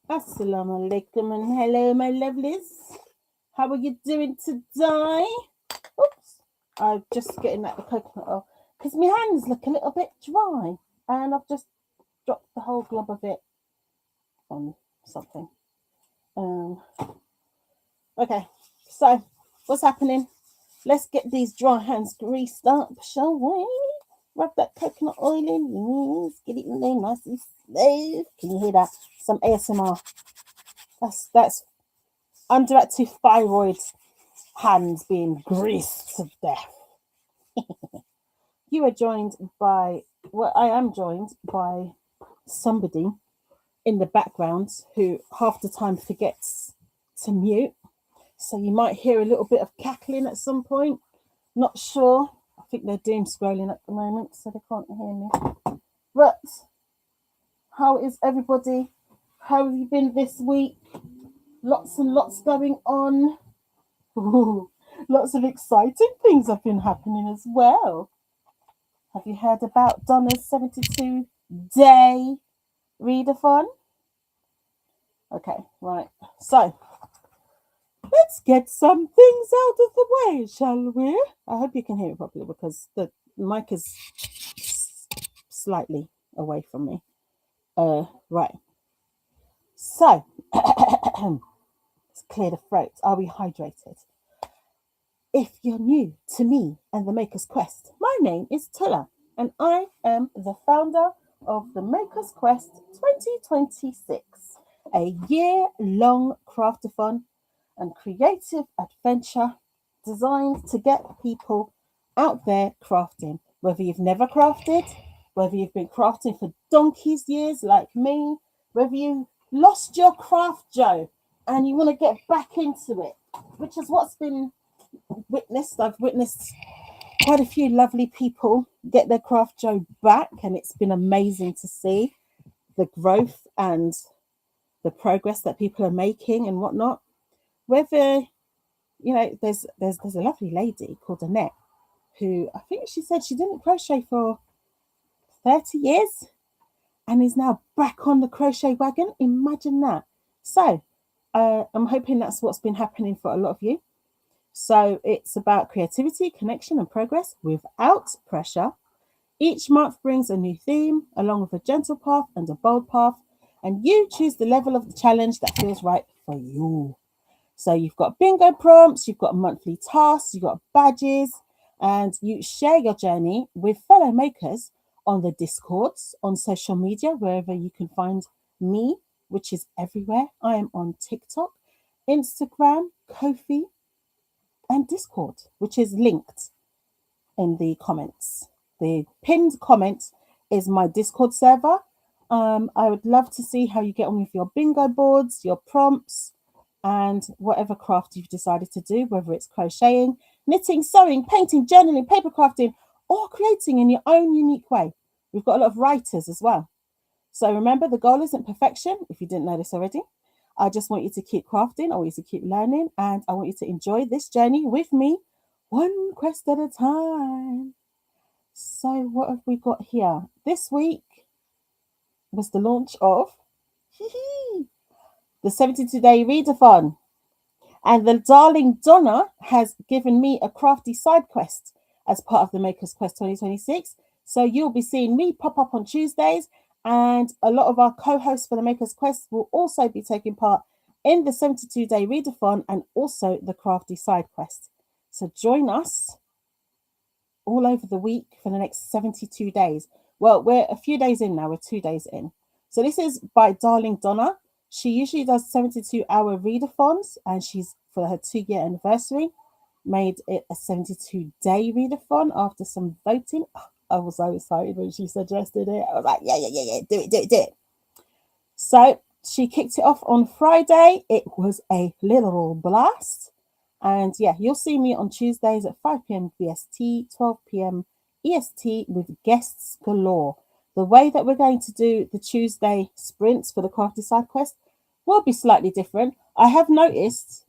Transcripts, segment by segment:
Assalamu alaikum and hello, my lovelies. How are you doing today? Oops, I'm just getting out the coconut oil because my hands look a little bit dry and I've just dropped the whole glob of it on something. Um, okay, so what's happening? Let's get these dry hands greased up, shall we? Rub that coconut oil in. Yes, get it in there nice and smooth. Can you hear that? Some ASMR. That's underactive thyroid hands being greased to death. You are joined by, well, I am joined by somebody in the background who half the time forgets to mute. So you might hear a little bit of cackling at some point. Not sure. I think they're doom scrolling at the moment, so they can't hear me. But how is everybody? How have you been this week? Lots and lots going on. Ooh, lots of exciting things have been happening as well. Have you heard about Donna's 72-day readathon? Okay, right. So let's get some things out of the way, shall we? I hope you can hear me properly because the mic is slightly away from me. Right. So let's clear the throat. Are we hydrated? If you're new to me and the Maker's Quest, my name is Tulla and I am the founder of the Maker's Quest 2026, a year-long craftathon and creative adventure designed to get people out there crafting. Whether you've never crafted, whether you've been crafting for donkey's years like me, whether you lost your craft Joe and you want to get back into it, which is what's been witnessed. I've witnessed quite a few lovely people get their craft Joe back, and it's been amazing to see the growth and the progress that people are making and whatnot. Whether there's a lovely lady called Annette who I think she said she didn't crochet for 30 years and is now back on the crochet wagon. Imagine that. So I'm hoping that's what's been happening for a lot of you. So it's about creativity, connection, and progress without pressure. Each month brings a new theme, along with a gentle path and a bold path, and you choose the level of the challenge that feels right for you. So you've got bingo prompts, you've got monthly tasks, you've got badges, and you share your journey with fellow makers on the Discords, on social media, wherever you can find me, which is everywhere. I am on TikTok, Instagram, Kofi, and Discord, which is linked in the comments. The pinned comment is my Discord server. I would love to see how you get on with your bingo boards, your prompts, and whatever craft you've decided to do, whether it's crocheting, knitting, sewing, painting, journaling, paper crafting, or creating in your own unique way. We've got a lot of writers as well. So remember, the goal isn't perfection, if you didn't know this already. I just want you to keep crafting, I want you to keep learning, and I want you to enjoy this journey with me, one quest at a time. So, what have we got here? This week was the launch of the 72-day readathon. And the darling Donna has given me a crafty side quest as part of the Maker's Quest 2026. So you'll be seeing me pop up on Tuesdays, and a lot of our co-hosts for the Maker's Quest will also be taking part in the 72-day readathon and also the crafty side quest. So join us all over the week for the next 72 days. Well, we're a few days in now, we're 2 days in. So this is by darling Donna. She usually does 72-hour readathons, and she's, for her 2-year anniversary, made it a 72-day readathon after some voting. I was so excited when she suggested it. I was like, yeah, do it. So she kicked it off on Friday. It was a literal blast. And yeah, you'll see me on Tuesdays at 5 p.m. BST, 12 p.m. EST with guests galore. The way that we're going to do the Tuesday sprints for the Crafty Side Quest will be slightly different. I have noticed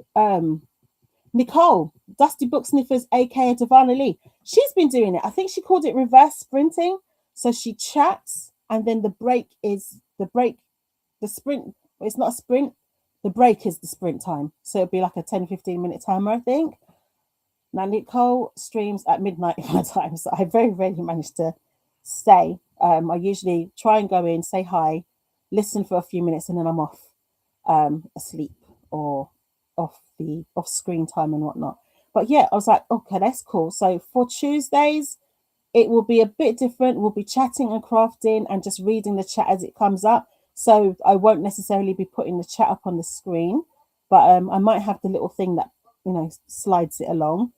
Nicole, Dusty Book Sniffers, aka Davana Lee, she's been doing it. I think she called it reverse sprinting. So she chats, and then the sprint But it's not a sprint. The break is the sprint time. So it'll be like a 10-15 minute timer, I think. Now, Nicole streams at midnight my time, so I very rarely manage to stay. I usually try and go in, say hi, listen for a few minutes, and then I'm off, asleep or off screen time and whatnot. But yeah, I was like, okay, that's cool. So for Tuesdays, it will be a bit different. We'll be chatting and crafting and just reading the chat as it comes up. So I won't necessarily be putting the chat up on the screen, but I might have the little thing that slides it along.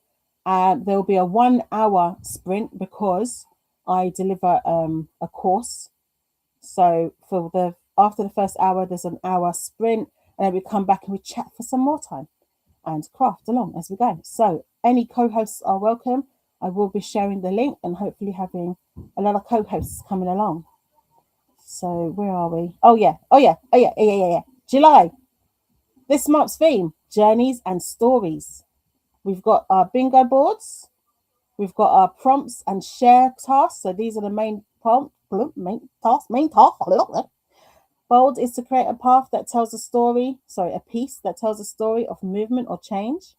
There will be a 1 hour sprint because I deliver a course. So for the after the first hour, there's an hour sprint, and then we come back and we chat for some more time and craft along as we go. So any co-hosts are welcome. I will be sharing the link and hopefully having a lot of co-hosts coming along. So where are we? Oh yeah, oh yeah, oh yeah, yeah, yeah, yeah. July. This month's theme: journeys and stories. We've got our bingo boards. We've got our prompts and share tasks. So these are the main prompt, main task, main task. Bold is to create a path that tells a story, sorry, a piece that tells a story of movement or change.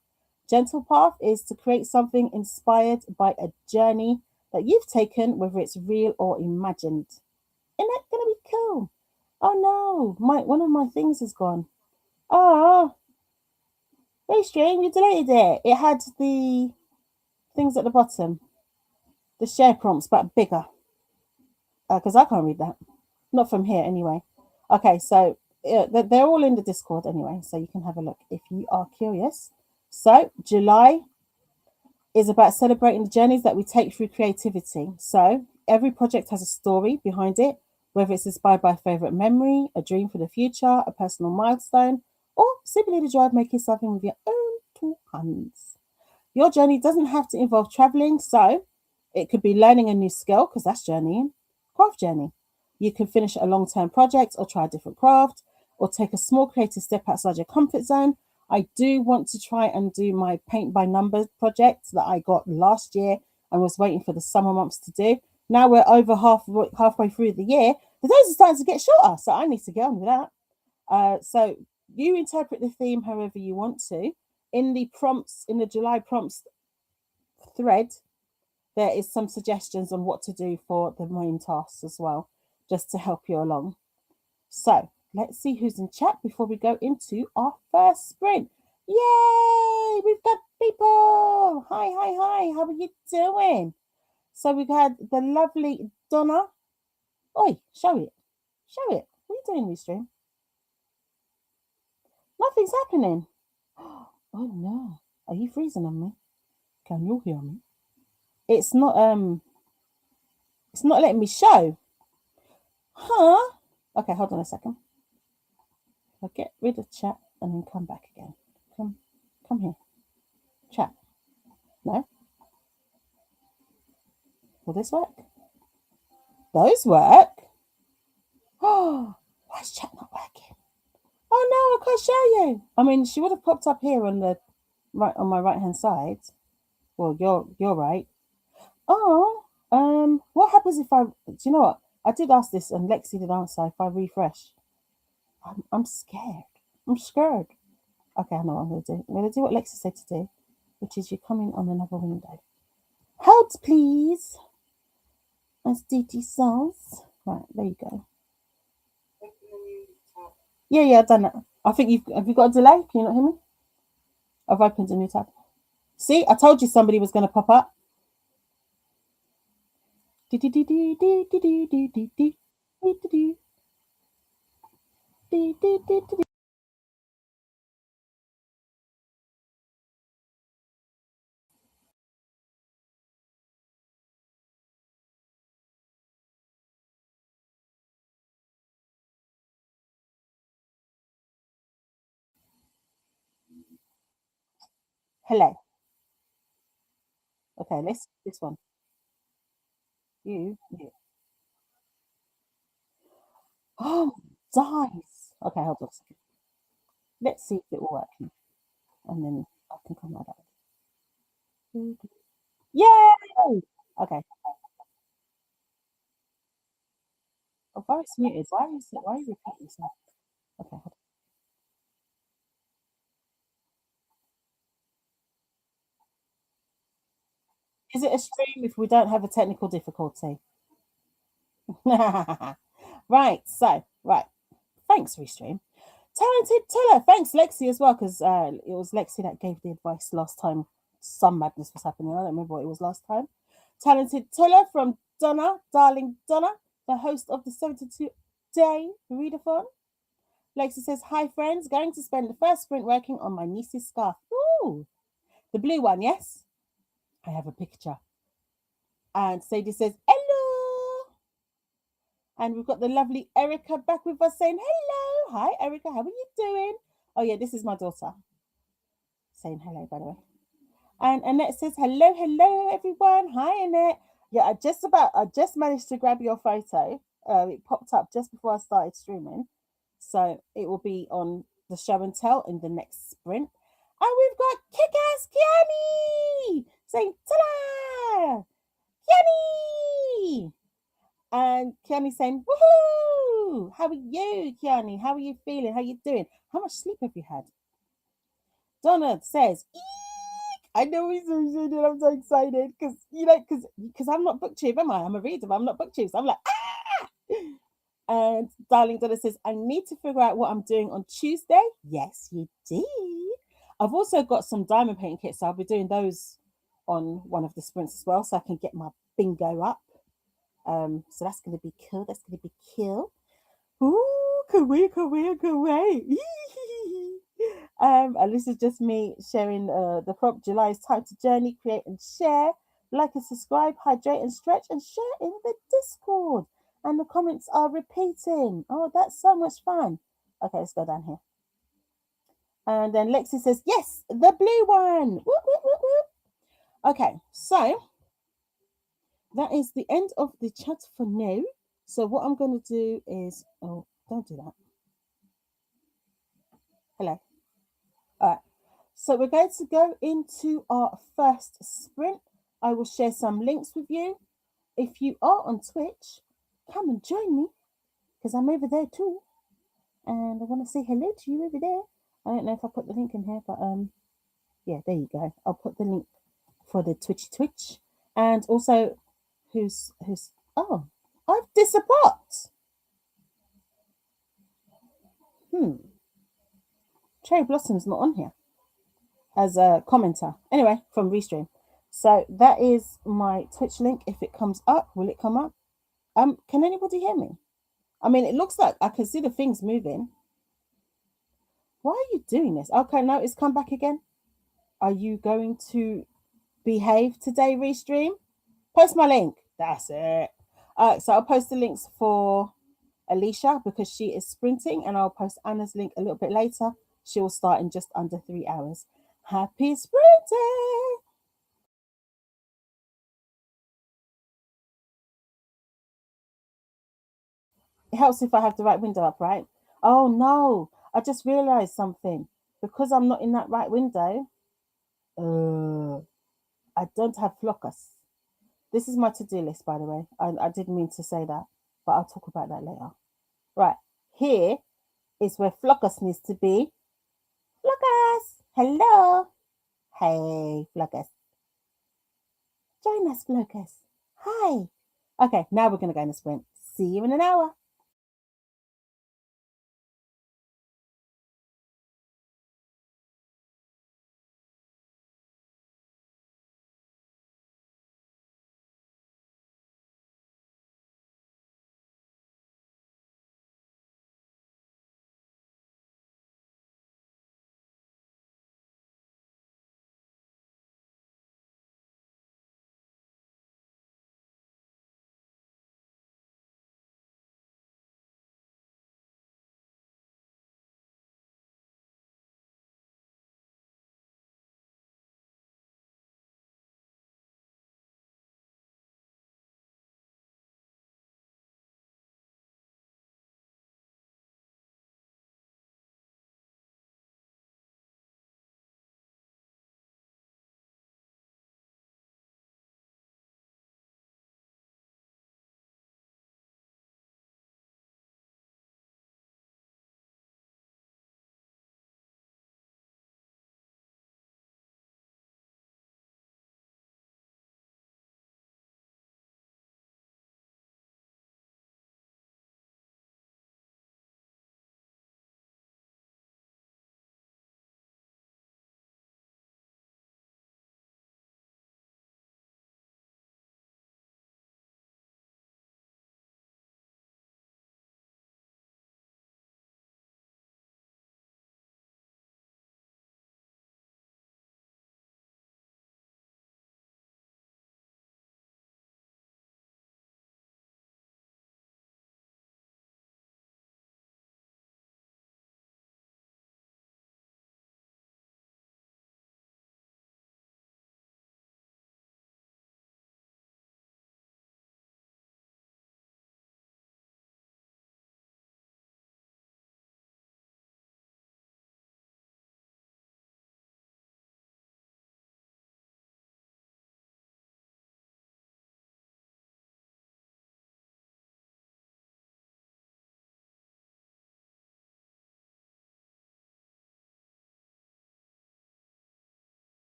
Gentle path is to create something inspired by a journey that you've taken, whether it's real or imagined. Isn't that gonna be cool? Oh no, one of my things is gone. Oh, very strange. You deleted it. It had the things at the bottom, the share prompts, but bigger. Because I can't read that. Not from here, anyway. Okay, so they're all in the Discord anyway, so you can have a look if you are curious. So, July is about celebrating the journeys that we take through creativity. So, every project has a story behind it, whether it's inspired by a favorite memory, a dream for the future, a personal milestone, or simply the joy of making something with your own two hands. Your journey doesn't have to involve traveling, so it could be learning a new skill, because that's journeying, craft journey. You can finish a long term project or try a different craft or take a small creative step outside your comfort zone. I do want to try and do my paint by numbers project that I got last year and was waiting for the summer months to do. Now we're over halfway through the year. The days are starting to get shorter, so I need to get on with that. So you interpret the theme however you want to. In the prompts, in the July prompts thread, there is some suggestions on what to do for the main tasks as well, just to help you along. So let's see who's in chat before we go into our first sprint. Yay! We've got people. Hi, hi, hi. How are you doing? So we've had the lovely Donna. Oi, show it. Show it. What are you doing, Restream? Nothing's happening. Oh no. Are you freezing on me? Can you hear me? It's not letting me show. Huh? Okay, hold on a second. I'll get rid of chat and then come back again. Come here. Chat. No? Will this work? Those work? Oh, why is chat not working? Oh no, I can't show you. I mean, she would have popped up here on the right on my right hand side. Well, you're right. Oh, what happens if I? Do you know what? I did ask this, and Lexi did answer. If I refresh, I'm scared. I'm scared. Okay, I know what I'm gonna do. I'm gonna do what Lexi said to do, which is you come in on another window. Hold, please. As DT says. Right, there you go. Yeah, I've done that. I think have you got a delay? Can you not hear me? I've opened a new tab. See, I told you somebody was going to pop up. Hello. Okay, let's this one. You. Oh, dice. Okay, hold on a second. Let's see if it will work. And then I can come out of it. Yay! Okay. Oh, Boris muted. Why are you repeating yourself? Okay. Is it a stream if we don't have a technical difficulty? Right. So, right. Thanks, Restream. Talented Tiller. Thanks, Lexi, as well, because it was Lexi that gave the advice last time some madness was happening. I don't remember what it was last time. Talented Tiller from Donna, darling Donna, the host of the 72-day readathon. Lexi says, hi, friends. Going to spend the first sprint working on my niece's scarf. Ooh, the blue one, yes? I have a picture. And Sadie says, hello. And we've got the lovely Erica back with us saying, hello. Hi, Erica. How are you doing? Oh, yeah, this is my daughter saying hello, by the way. And Annette says, hello, hello, everyone. Hi, Annette. Yeah, I just managed to grab your photo. It popped up just before I started streaming. So it will be on the show and tell in the next sprint. And we've got Kick-Ass Kiani saying, ta-da! Kiani! And Kiani saying, woohoo! How are you, Kiani? How are you feeling? How are you doing? How much sleep have you had? Donna says, eek! I know he's so excited. I'm so excited because because I'm not booktube, am I? I'm a reader, but I'm not booktube. So I'm like, ah! And darling Donna says, I need to figure out what I'm doing on Tuesday. Yes, you do. I've also got some diamond painting kits, so I'll be doing those on one of the sprints as well, so I can get my bingo up. So that's going to be cool. That's going to be cool. Ooh, kawaii. And this is just me sharing the prompt. July is time to journey, create, and share. Like and subscribe, hydrate and stretch, and share in the Discord. And the comments are repeating. Oh, that's so much fun. Okay, let's go down here. And then Lexi says, yes, the blue one. Whoop, whoop, whoop, whoop. Okay, so that is the end of the chat for now. So what I'm going to do is, oh, don't do that. Hello. All right. So we're going to go into our first sprint. I will share some links with you. If you are on Twitch, come and join me because I'm over there too. And I want to say hello to you over there. I don't know if I put the link in here, but yeah, there you go. I'll put the link for the Twitch. And also who's oh, I've disappeared. Cherry Blossom's not on here as a commenter. Anyway, from Restream. So that is my Twitch link. If it comes up, will it come up? Can anybody hear me? I mean, it looks like I can see the things moving. Why are you doing this? Okay, now it's come back again. Are you going to behave today, Restream? Post my link. That's it. So I'll post the links for Alicia because she is sprinting, and I'll post Anna's link a little bit later. She will start in just under 3 hours. Happy sprinting! It helps if I have the right window up, right? Oh no, I just realized something. Because I'm not in that right window, I don't have Flockus. This is my to-do list, by the way. I didn't mean to say that, but I'll talk about that later. Right, here is where Flockus needs to be. Flockus! Hello! Hey, Flockus. Join us, Flockus. Hi. Okay, now we're going to go in a sprint. See you in an hour.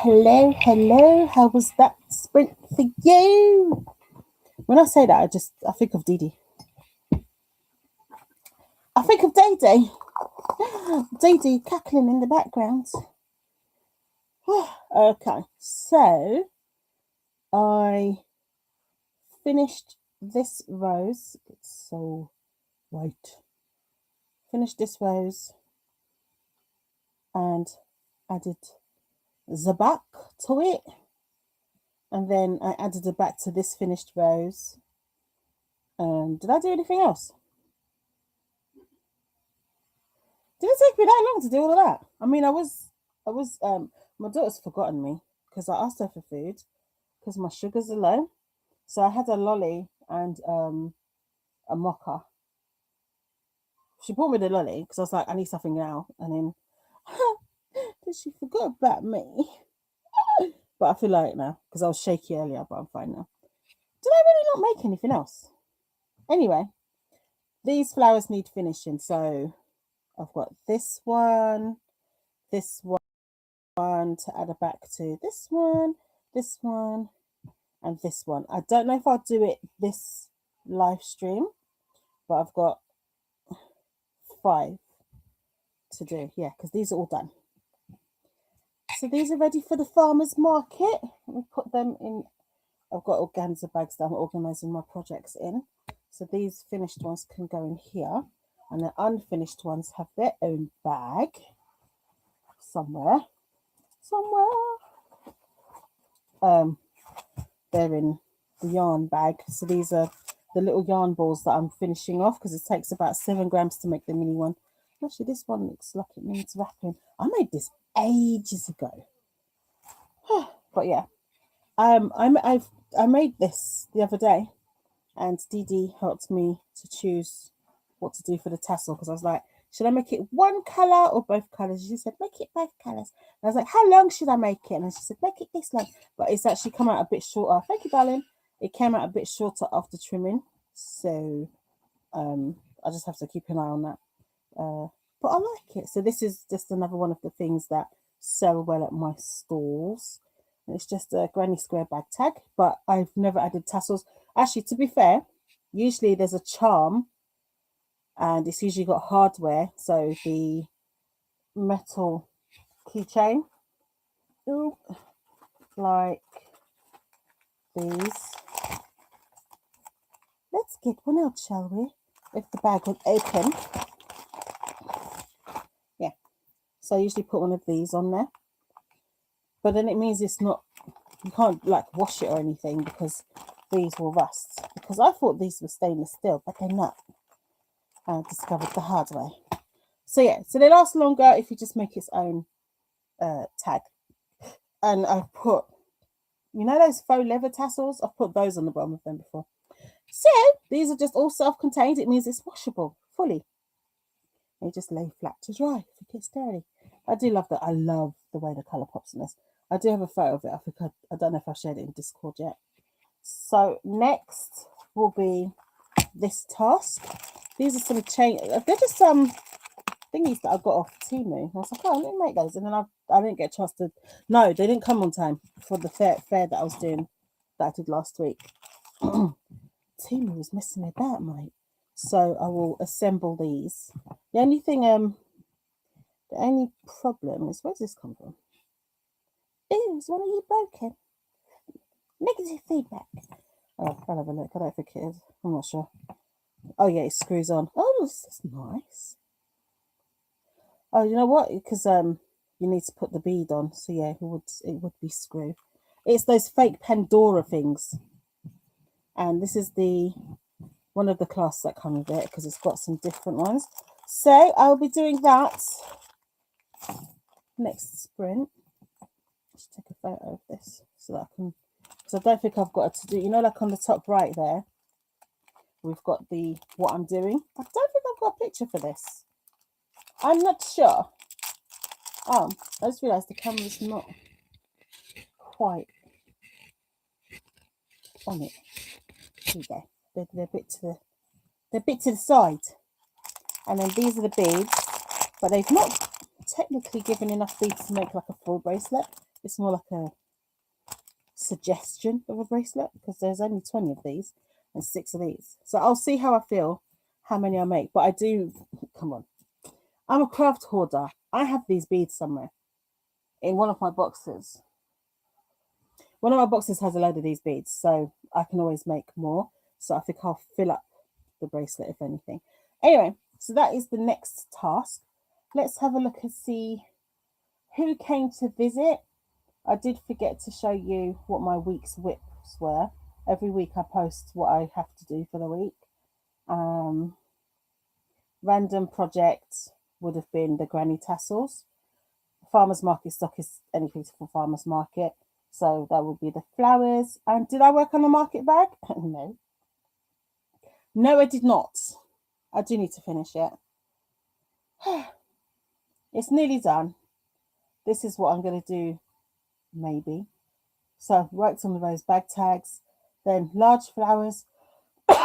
Hello, hello. How was that sprint for you? When I say that, I think of Dee Dee. I think of Day Day. Dee Dee cackling in the background. Okay, so I finished this rose. It's so white. Finished this rose and added the back to it. And then I added it back to this finished rose. Did I do anything else? Did it take me that long to do all of that? I mean, my daughter's forgotten me because I asked her for food because my sugars are low. So I had a lolly and a mocha. She brought me the lolly because I was like, I need something now. And then she forgot about me. But I feel like now because I was shaky earlier, but I'm fine now. Did I really not make anything else? Anyway, these flowers need finishing. So I've got this one to add a back to this one, and this one. I don't know if I'll do it this live stream, but I've got 5 to do. Yeah, because these are all done. So these are ready for the farmer's market. Let me put them in. I've got organza bags that I'm organising my projects in. So these finished ones can go in here, and the unfinished ones have their own bag somewhere. They're in the yarn bag. So these are the little yarn balls that I'm finishing off because it takes about 7 grams to make the mini one. Actually, this one looks like it needs wrapping. I made this ages ago. But yeah, I made this the other day, and Dee Dee helped me to choose what to do for the tassel because I was like, should I make it one colour or both colours? She said, make it both colours. And I was like, how long should I make it? And she said, make it this long. But it's actually come out a bit shorter. Thank you, darling. It came out a bit shorter after trimming. So I just have to keep an eye on that. But I like it. So this is just another one of the things that sell well at my stalls. And it's just a granny square bag tag. But I've never added tassels. Actually, to be fair, usually there's a charm. And it's usually got hardware, so the metal keychain, like these. Let's get one out, shall we? If the bag would open. Yeah, so I usually put one of these on there. But then it means it's not, you can't like wash it or anything because these will rust. Because I thought these were stainless steel, but they're not. I discovered the hard way. So yeah, so they last longer if you just make its own tag. And I've put, you know those faux leather tassels? I've put those on the bottom of them before. So these are just all self-contained. It means it's washable fully. They just lay flat to dry if it gets dirty. I do love that. I love the way the colour pops in this. I do have a photo of it. I think I don't know if I've shared it in Discord yet. So next will be this task. These are some chain. They're just some thingies that I got off Temu. I was like, oh, let me make those. And then I didn't get a chance to. No, they didn't come on time for the fair that I was doing, that I did last week. Temu was messing me about, mate. So I will assemble these. The only thing, the only problem is, where's this come from? Ew, is one of you broken? Negative feedback. Oh, I'll have a look. I don't think it is. I'm not sure. Oh yeah, it screws on. Oh, this is nice. Oh, you know what? Because you need to put the bead on. So yeah, it would be screw. It's those fake Pandora things. And this is the one of the clasps that come with it because it's got some different ones. So I'll be doing that next sprint. Let's take a photo of this so that I can, because I don't think I've got to do, you know, like on the top right there, we've got the what I'm doing. I don't think I've got a picture for this. I'm not sure. Oh, I just realised the camera's not quite on it. Here we go. They're a bit to the side. And then these are the beads, but they've not technically given enough beads to make like a full bracelet. It's more like a suggestion of a bracelet because there's only 20 of these and 6 of these. So I'll see how I feel, how many I make. But I do, come on. I'm a craft hoarder. I have these beads somewhere in one of my boxes. One of my boxes has a load of these beads, so I can always make more. So I think I'll fill up the bracelet, if anything. Anyway, so that is the next task. Let's have a look and see who came to visit. I did forget to show you what my week's whips were. Every week I post what I have to do for the week. Random project would have been the granny tassels. Farmer's market stock is anything for farmer's market. So that would be the flowers. And did I work on a market bag? No. No, I did not. I do need to finish it. It's nearly done. This is what I'm going to do, maybe. So I've worked on those bag tags. Then large flowers.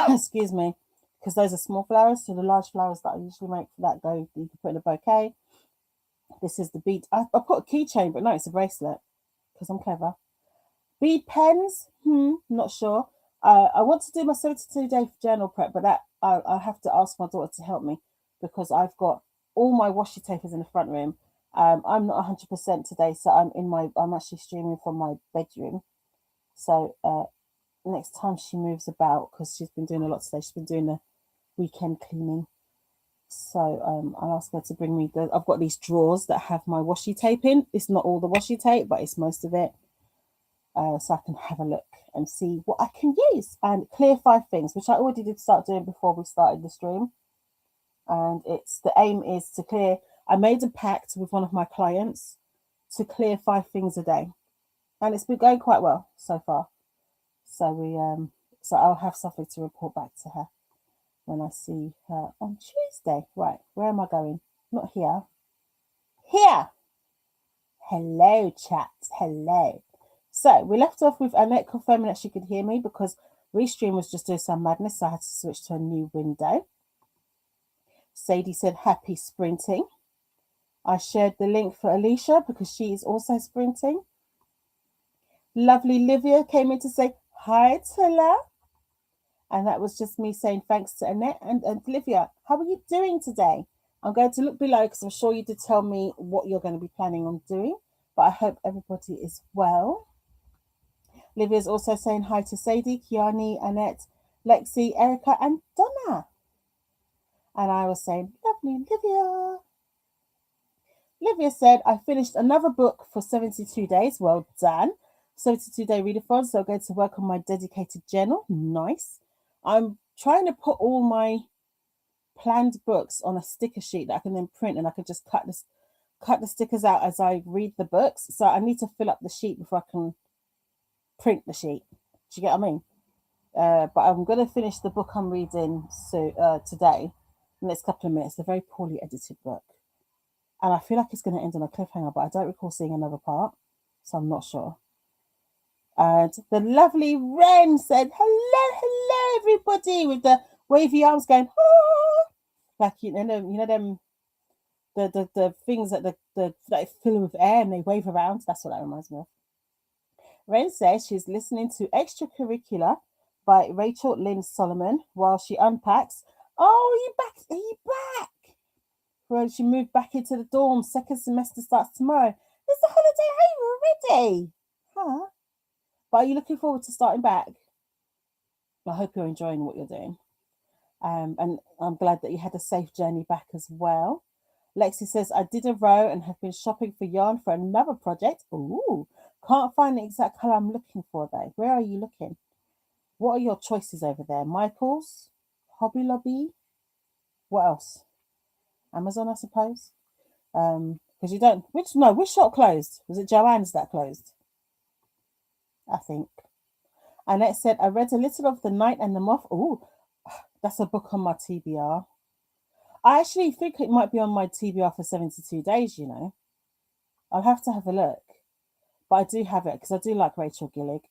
Excuse me. Because those are small flowers. So the large flowers that I usually make for that go, you can put in a bouquet. This is the bead. I put a keychain, but no, it's a bracelet. Because I'm clever. Bead pens, not sure. I want to do my 72-day journal prep, but that I have to ask my daughter to help me because I've got all my washi tapers in the front room. I'm not 100% today, so I'm actually streaming from my bedroom. So next time she moves about, because she's been doing a lot today, she's been doing the weekend cleaning. So I'll ask her to bring me I've got these drawers that have my washi tape in. It's not all the washi tape, but it's most of it. So I can have a look and see what I can use and clear 5 things, which I already did start doing before we started the stream. And the aim is to clear. I made a pact with one of my clients to clear 5 things a day, and it's been going quite well so far. So so I'll have something to report back to her when I see her on Tuesday. Right, where am I going? Not here. Here. Hello, chat. Hello. So we left off with Annette confirming that she could hear me because Restream was just doing some madness, so I had to switch to a new window. Sadie said happy sprinting. I shared the link for Alicia because she is also sprinting. Lovely Livia came in to say hi, Tilla. And that was just me saying thanks to Annette and Livia. How are you doing today? I'm going to look below because I'm sure you did tell me what you're going to be planning on doing, but I hope everybody is well. Livia's also saying hi to Sadie, Kiani, Annette, Lexi, Erica, and Donna. And I was saying, lovely Livia. Livia said, I finished another book for 72 days. Well done. 72-day readathon. So I'm going to work on my dedicated journal. Nice. I'm trying to put all my planned books on a sticker sheet that I can then print, and I can just cut the stickers out as I read the books. So I need to fill up the sheet before I can print the sheet. Do you get what I mean? But I'm going to finish the book I'm reading today, in the next couple of minutes. It's a very poorly edited book. And I feel like it's going to end on a cliffhanger, but I don't recall seeing another part, so I'm not sure. And the lovely Ren said, hello, everybody, with the wavy arms going, ah! Like, you know them, the things that that fill with air and they wave around. That's what that reminds me of. Ren says she's listening to Extracurricular by Rachel Lynn Solomon while she unpacks. Oh, are you back? Are you back? Well, she moved back into the dorm. Second semester starts tomorrow. Is the holiday over already? Huh? But are you looking forward to starting back? I hope you're enjoying what you're doing. And I'm glad that you had a safe journey back as well. Lexi says, I did a row and have been shopping for yarn for another project. Ooh, can't find the exact colour I'm looking for though. Where are you looking? What are your choices over there? Michael's? Hobby Lobby? What else? Amazon, I suppose. Because you don't. Which shop closed? Was it Joanne's that closed? I think. Annette said, I read a little of The Night and the Moth. Ooh, that's a book on my TBR. I actually think it might be on my TBR for 72 days, you know. I'll have to have a look. But I do have it because I do like Rachel Gillig.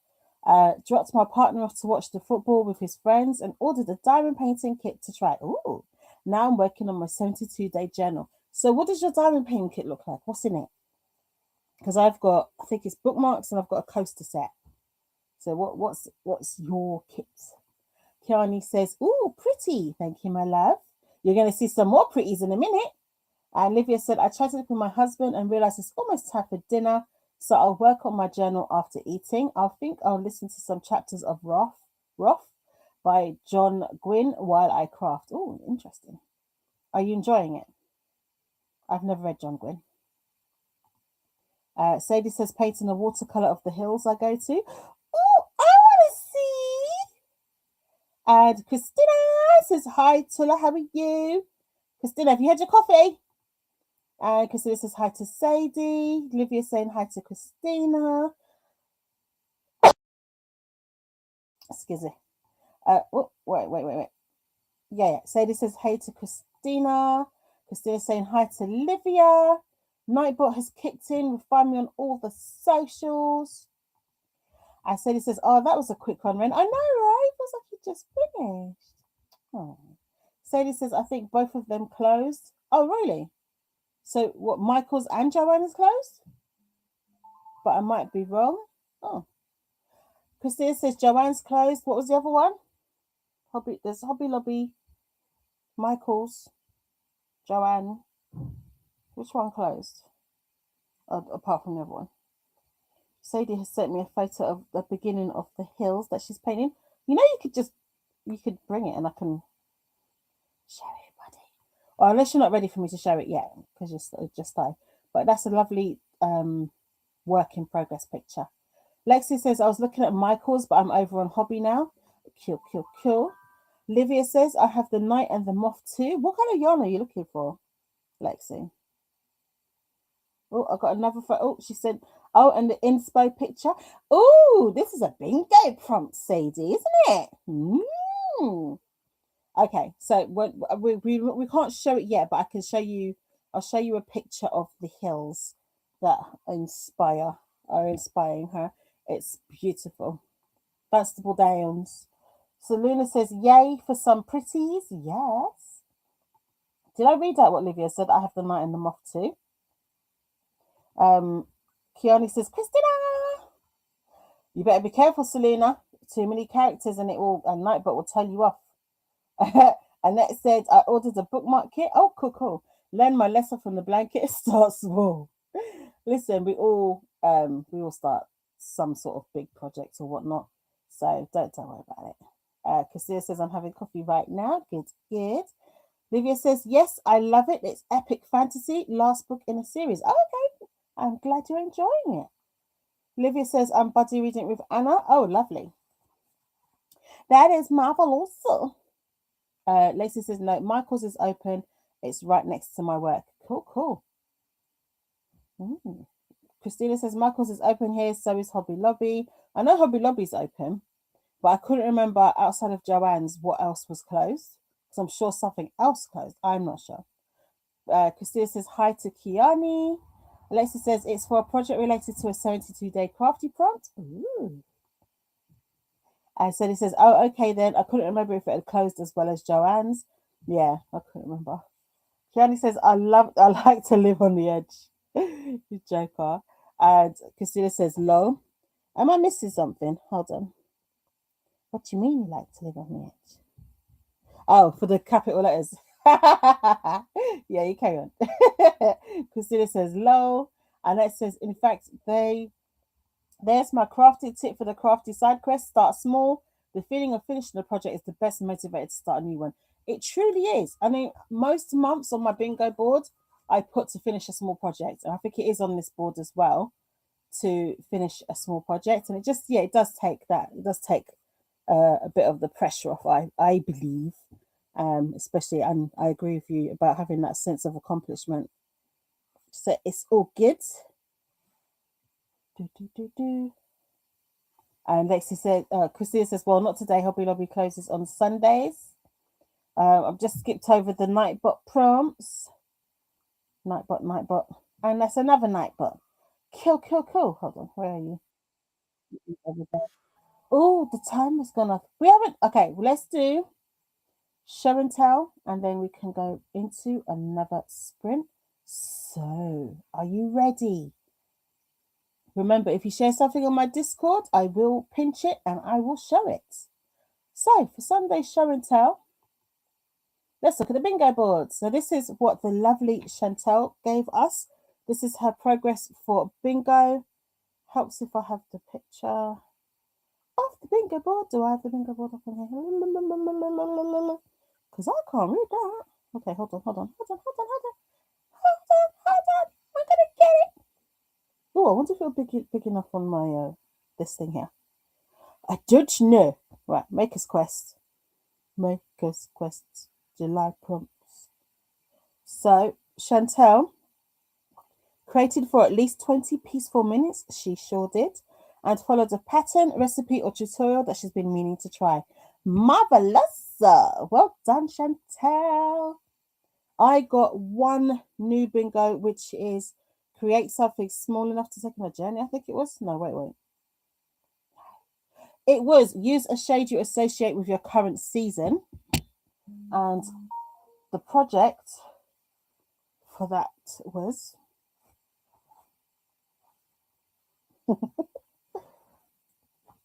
Dropped my partner off to watch the football with his friends and ordered a diamond painting kit to try. Ooh, now I'm working on my 72-day journal. So what does your diamond painting kit look like? What's in it? because I've got, I think it's bookmarks and I've got a coaster set. So what's your kit? Kiani says, "Ooh, pretty. Thank you, my love. You're going to see some more pretties in a minute." And Olivia said, "I tried to look with my husband and realized it's almost time for dinner. So I'll work on my journal after eating. I'll listen to some chapters of Roth by John Gwynne while I craft." Oh, interesting. Are you enjoying it? I've never read John Gwynne. Sadie says, "Painting a watercolor of the hills I go to." Oh, I want to see. And Christina says, "Hi, Tula, how are you?" Christina, have you had your coffee? And Christina says, "Hi to Sadie." Olivia saying, "Hi to Christina." Excuse me. Wait. Yeah. Sadie says, "Hey to Christina." Christina saying, "Hi to Olivia." Nightbot has kicked in. Find me on all the socials. And Sadie says, "Oh, that was a quick one, Ren." I know, right? It was like you just finished. Oh. Sadie says, "I think both of them closed." Oh, really? So what, Michael's and Joanna's closed? But I might be wrong. Oh. Christina says Joanne's closed. What was the other one? There's Hobby Lobby, Michael's, Joanne. Which one closed? Apart from the other one. Sadie has sent me a photo of the beginning of the hills that she's painting. You know, you could bring it and I can show everybody. Or unless you're not ready for me to show it yet, because you're just starting. But that's a lovely work in progress picture. Lexi says, "I was looking at Michael's, but I'm over on Hobby now." Cool. Livia says, "I have the Knight and the Moth too." What kind of yarn are you looking for, Lexi? Oh, I got another photo. Oh, she said, "Oh, and the inspo picture." Oh, this is a bingo prompt, Sadie, isn't it? Okay, so we can't show it yet, but I can show you. I'll show you a picture of the hills that are inspiring her. It's beautiful. Festival Downs. So Luna says, "Yay for some pretties." Yes. Did I read out what Olivia said? I have the Knight and the Moth too. Kiani says, "Christina, you better be careful, Selena. Too many characters and Nightbot will tell you off." Annette said, "I ordered a bookmark kit." Oh, cool. Learn my lesson from the blanket. Start small. Listen, we all start some sort of big project or whatnot. So don't worry about it. Cassia says, "I'm having coffee right now." Good. Livia says, "Yes, I love it. It's epic fantasy. Last book in a series." Oh, okay. I'm glad you're enjoying it. Livia says, "I'm buddy reading with Anna." Oh, lovely. That is marvelous. Lacey says, "No, Michael's is open. It's right next to my work." Cool. Christina says, "Michael's is open here, so is Hobby Lobby." I know Hobby Lobby's open, but I couldn't remember outside of Joanne's what else was closed. Because I'm sure something else closed. I'm not sure. Christina says, "Hi to Kiani." Alexi says, "It's for a project related to a 72-day crafty prompt." Ooh. And so he says, "Oh, okay then." I couldn't remember if it had closed as well as Joanne's. Yeah, I couldn't remember. Kiani says, I like to live on the edge." You joker. And Christina says, "Low. Am I missing something? Hold on. What do you mean you like to live on the edge?" Oh, for the capital letters. Yeah, you carry on. Christina says, "Low." And it says, "In fact, there's my crafty tip for the crafty side quest. Start small. The feeling of finishing the project is the best motivator to start a new one." It truly is. I mean, most months on my bingo board, I put to finish a small project. And I think it is on this board as well, to finish a small project. And it does take that. It does take a bit of the pressure off, I believe. Especially, and I agree with you about having that sense of accomplishment. So it's all good. And Lexi said, Christina says, "Well, not today. Hobby Lobby closes on Sundays." I've just skipped over the Nightbot prompts. Nightbot. And that's another Nightbot. Cool. Hold on. Where are you? Over there. Oh, the time has gone off. We haven't. Okay, well, let's do show and tell, and then we can go into another sprint. So, are you ready? Remember, if you share something on my Discord, I will pinch it and I will show it. So for Sunday's show and tell, let's look at the bingo board. So this is what the lovely Chantel gave us. This is her progress for bingo. Helps if I have the picture of the bingo board. Do I have the bingo board up on here? Because I can't read that. Okay, hold on. I'm going to get it. Oh, I wonder if it'll be big enough on my, this thing here. I don't know. Right, Maker's Quest. Maker's Quest. July prompts. So, Chantel created for at least 20 peaceful minutes. She sure did. And followed a pattern, recipe, or tutorial that she's been meaning to try. Marvelous. Well done, Chantel. I got one new bingo, which is create something small enough to take on a journey. I think it was. No, wait. It was use a shade you associate with your current season. And the project for that was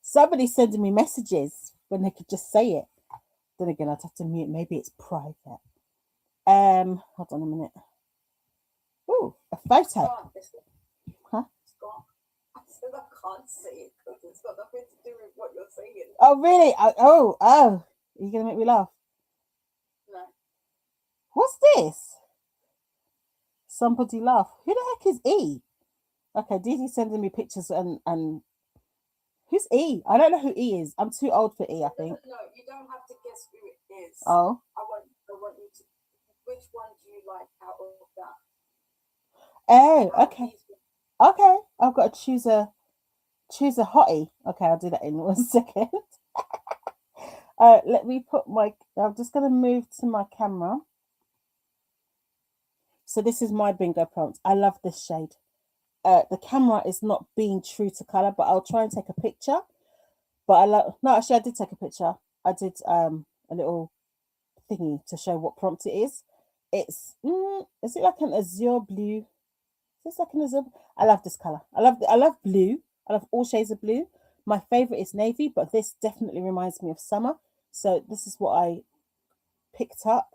somebody sending me messages when they could just say it. Then again, I'd have to mute. Maybe it's private. Hold on a minute. Ooh, a photo. Huh? I said I can't see it because it's got nothing to do with what you're saying. Oh, really? Oh. Are you going to make me laugh? No. What's this? Somebody laugh. Who the heck is E? Okay, Dee sending me pictures and who's E? I don't know who E is. I'm too old for E, I think. No, you don't have to guess who it is. Oh. I want you to. Which one do you like out of that? Oh, okay. Okay, I've got to choose a hottie. Okay, I'll do that in 1 second. Let me put I'm just going to move to my camera. So this is my bingo prompt. I love this shade. The camera is not being true to color, but I'll try and take a picture. But I did take a picture. I did a little thingy to show what prompt it is. It's is it like an azure blue? Is this like an azure? I love this color. I love blue. I love all shades of blue. My favorite is navy, but this definitely reminds me of summer. So this is what I picked up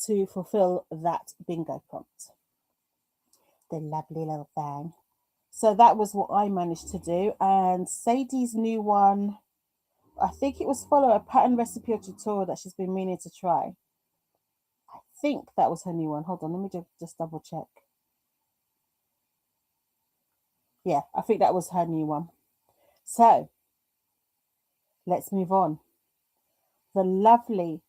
to fulfill that bingo prompt. The lovely little thing. So that was what I managed to do. And Sadie's new one, I think it was follow a pattern, recipe, or tutorial that she's been meaning to try. I think that was her new one. Hold on, let me just double check. Yeah, I think that was her new one. So let's move on. The lovely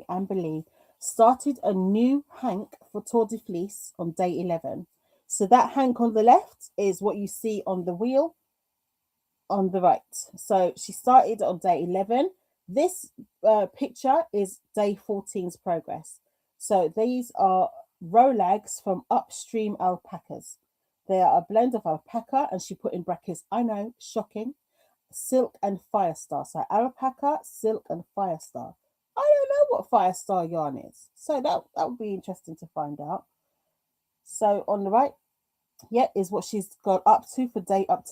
Amber Lee started a new hank for Tour de Fleece on day 11. So that hank on the left is what you see on the wheel on the right. So she started on day 11. This picture is day 14's progress. So these are rolags from upstream alpacas. They are a blend of alpaca, and she put in brackets, I know, shocking, silk and firestar. So alpaca, silk and firestar. I don't know what firestar yarn is. So that would be interesting to find out. So on the right, is what she's got up to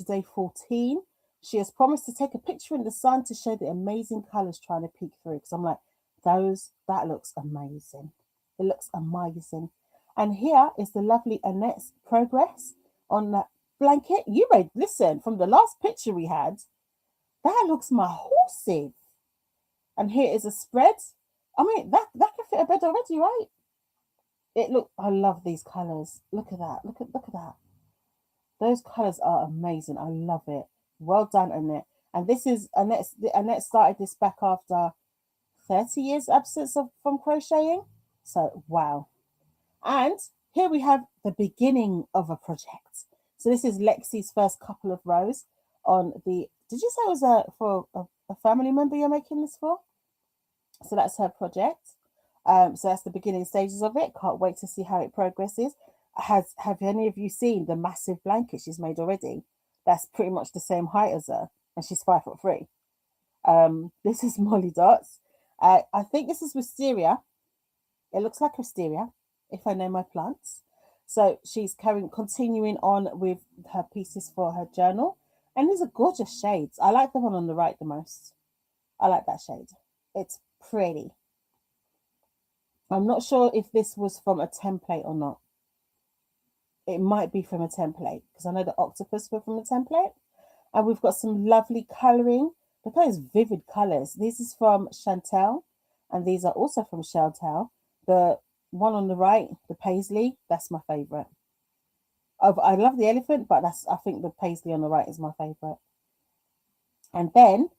day 14. She has promised to take a picture in the sun to show the amazing colours trying to peek through. Because I'm like, that looks amazing. It looks amazing. And here is the lovely Annette's progress on that blanket. Listen, from the last picture we had, that looks massive. And here is a spread. I mean, that can fit a bed already, right? I love these colours. Look at that. Look at that. Those colours are amazing. I love it. Well done, Annette. And this is Annette started this back after 30 years absence from crocheting. So, wow. And here we have the beginning of a project. So this is Lexi's first couple of rows on the, did you say it was for a family member you're making this for? So that's her project. So that's the beginning stages of it. Can't wait to see how it progresses. Have any of you seen the massive blanket she's made already? That's pretty much the same height as her, and she's 5'3". This is Molly Dots. I think this is wisteria. It looks like wisteria, if I know my plants. So she's continuing on with her pieces for her journal. And these are gorgeous shades. I like the one on the right the most. I like that shade. It's pretty. I'm not sure if this was from a template or not. It might be from a template because I know the octopus were from a template. And we've got some lovely colouring. Look at those vivid colours. This is from Chantel, and these are also from Chantel. The one on the right, the paisley, that's my favourite. I love the elephant, but I think the paisley on the right is my favourite. And then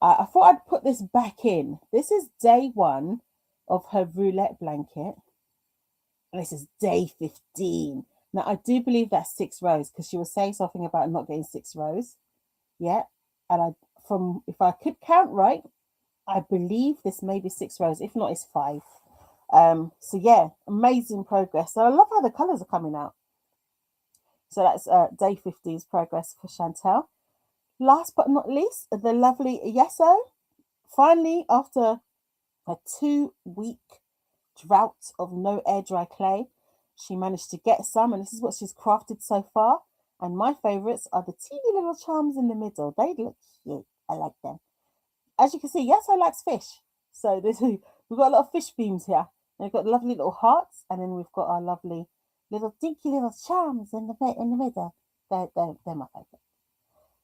I thought I'd put this back in. This is day 1 of her roulette blanket. And this is day 15. Now, I do believe that's 6 rows because she was saying something about not getting 6 rows. Yeah. And if I could count right, I believe this may be 6 rows. If not, it's 5. So yeah, amazing progress. So I love how the colours are coming out. So that's day 15's progress for Chantel. Last but not least, the lovely Yeso. Finally, after a 2-week drought of no air dry clay, she managed to get some, and this is what she's crafted so far. And my favourites are the teeny little charms in the middle. They look cute. I like them. As you can see, Yeso likes fish. So we've got a lot of fish themes here. And we've got lovely little hearts, and then we've got our lovely little dinky little charms in the middle. They're my favourite.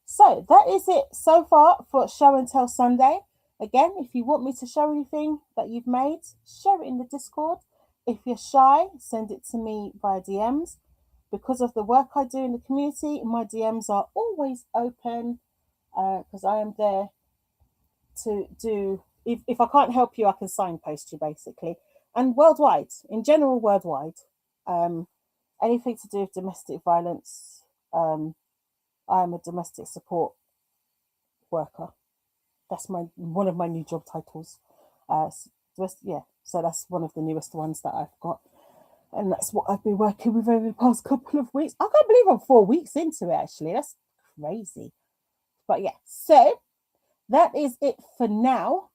So that is it so far for Show and Tell Sunday. Again, if you want me to show anything that you've made, share it in the Discord. If you're shy, send it to me via DMs. Because of the work I do in the community, my DMs are always open because I am there to do. If I can't help you, I can signpost you basically. And worldwide, in general, worldwide, anything to do with domestic violence, I am a domestic support worker. That's one of my new job titles. Yeah, so that's one of the newest ones that I've got, and that's what I've been working with over the past couple of weeks. I can't believe I'm 4 weeks into it. Actually, that's crazy. But yeah, so that is it for now.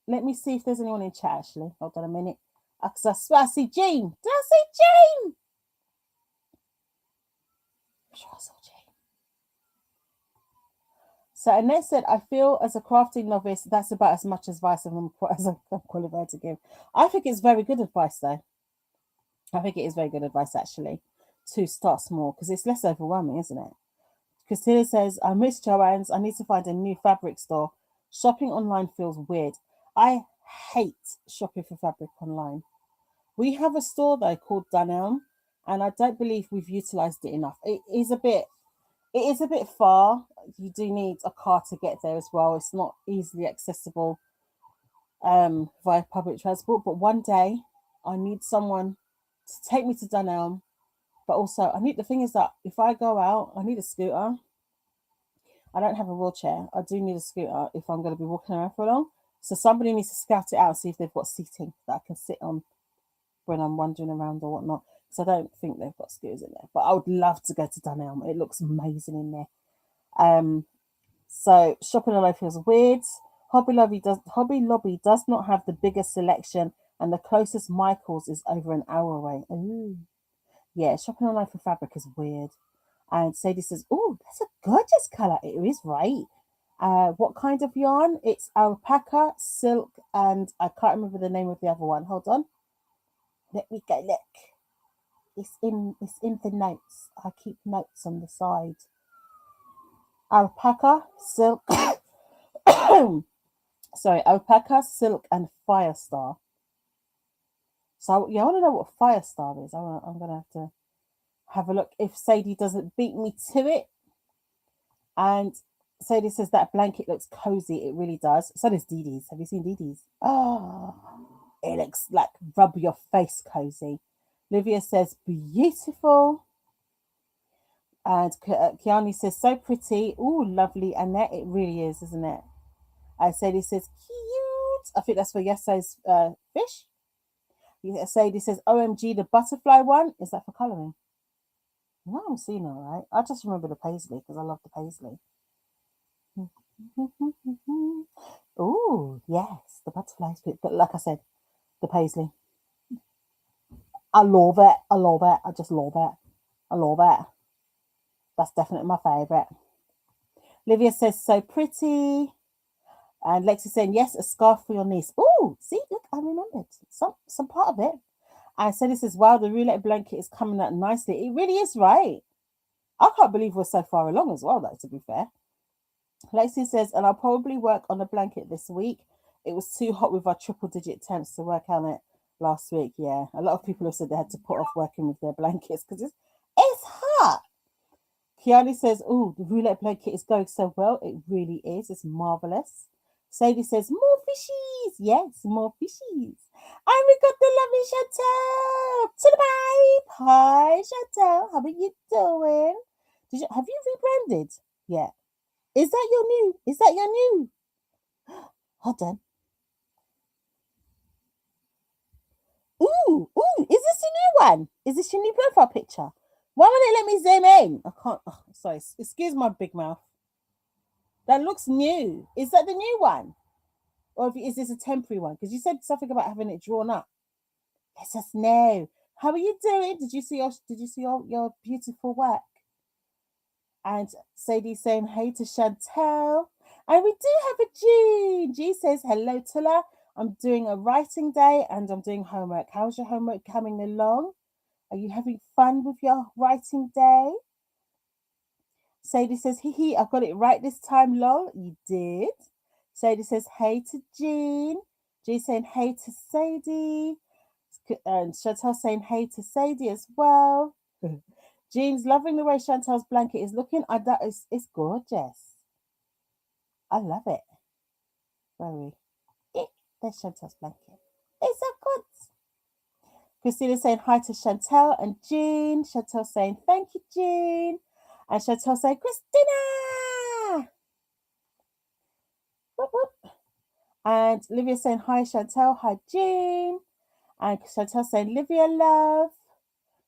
Let me see if there's anyone in chat. Actually, hold on a minute. Because I swear I see Jean. Did I see Jean? I'm sure I saw Jean. So Annette said, I feel as a crafting novice, that's about as much advice as I'm qualified to give. I think it's very good advice, though. I think it is very good advice, actually, to start small because it's less overwhelming, isn't it? Christina says, I miss Joanne's. I need to find a new fabric store. Shopping online feels weird. I hate shopping for fabric online. We have a store, though, called Dunelm, and I don't believe we've utilised it enough. It is a bit far. You do need a car to get there as well. It's not easily accessible via public transport. But one day I need someone to take me to Dunelm. But also the thing is that if I go out, I need a scooter. I don't have a wheelchair. I do need a scooter if I'm going to be walking around for long. So somebody needs to scout it out and see if they've got seating that I can sit on when I'm wandering around or whatnot. So I don't think they've got scooters in there. But I would love to go to Dunelm. It looks amazing in there. So shopping online feels weird. Hobby Lobby does not have the biggest selection, and the closest Michael's is over an hour away. Ooh. Yeah, shopping online for fabric is weird. And Sadie says, oh, that's a gorgeous colour. It is right. What kind of yarn? It's alpaca, silk, and I can't remember the name of the other one. Hold on. Let me go look. It's in the notes. I keep notes on the side. Alpaca, silk. Sorry, alpaca, silk, and Firestar. So yeah, I want to know what Firestar is. I'm gonna have to have a look if Sadie doesn't beat me to it. And Sadie says that blanket looks cozy. It really does. So does Dee Dee's. Have you seen Dee Dee's? Oh, it looks like rub your face cozy. Livia says beautiful. And Kiani says so pretty. Oh, lovely. Annette, it really is, isn't it? And Sadie says cute. I think that's for Yeso's fish. Sadie says OMG, the butterfly one. Is that for colouring? No, I'm seeing all right. I just remember the paisley because I love the paisley. Oh, yes, the butterflies bit. But like I said, the paisley. I love it. I love it. I just love it. I love it. That's definitely my favourite. Livia says, so pretty. And Lexi saying, yes, a scarf for your niece. Oh, see, look, I remembered some part of it. And so this is, wow, the roulette blanket is coming out nicely. It really is, right? I can't believe we're so far along as well, though, to be fair. Lexi says, and I'll probably work on a blanket this week. It was too hot with our triple digit temps to work on it last week. Yeah, a lot of people have said they had to put off working with their blankets because it's hot. Kiani says, oh, the roulette blanket is going so well. It really is. It's marvelous. Sadie says, more fishies. Yes, more fishies. And we got the lovely Chantel to the pipe. Hi, Chantel. How are you doing? Have you rebranded? Yeah. Is that your new? Is that your new? Hold on. Ooh, is this your new one? Is this your new profile picture? Why won't it let me zoom in? I can't. Oh, sorry, excuse my big mouth. That looks new. Is that the new one? Or is this a temporary one? Because you said something about having it drawn up. Let us know. How are you doing? Did you see your beautiful work? And Sadie saying hey to Chantel. And we do have a G. G says hello, Tula. I'm doing a writing day and I'm doing homework. How's your homework coming along? Are you having fun with your writing day? Sadie says, hee, I got it right this time, lol. You did. Sadie says, hey to Jean. Jean saying, hey to Sadie. And Chantel saying, hey to Sadie as well. Jean's loving the way Chantel's blanket is looking. It's gorgeous. I love it. Very. There's Chantel's blanket. It's so good. Christina saying hi to Chantel and Jean. Chantel saying, thank you, Jean. And Chantel saying, Christina! Whoop, whoop. And Livia saying, hi, Chantel. Hi, Jean. And Chantel saying, Livia, love.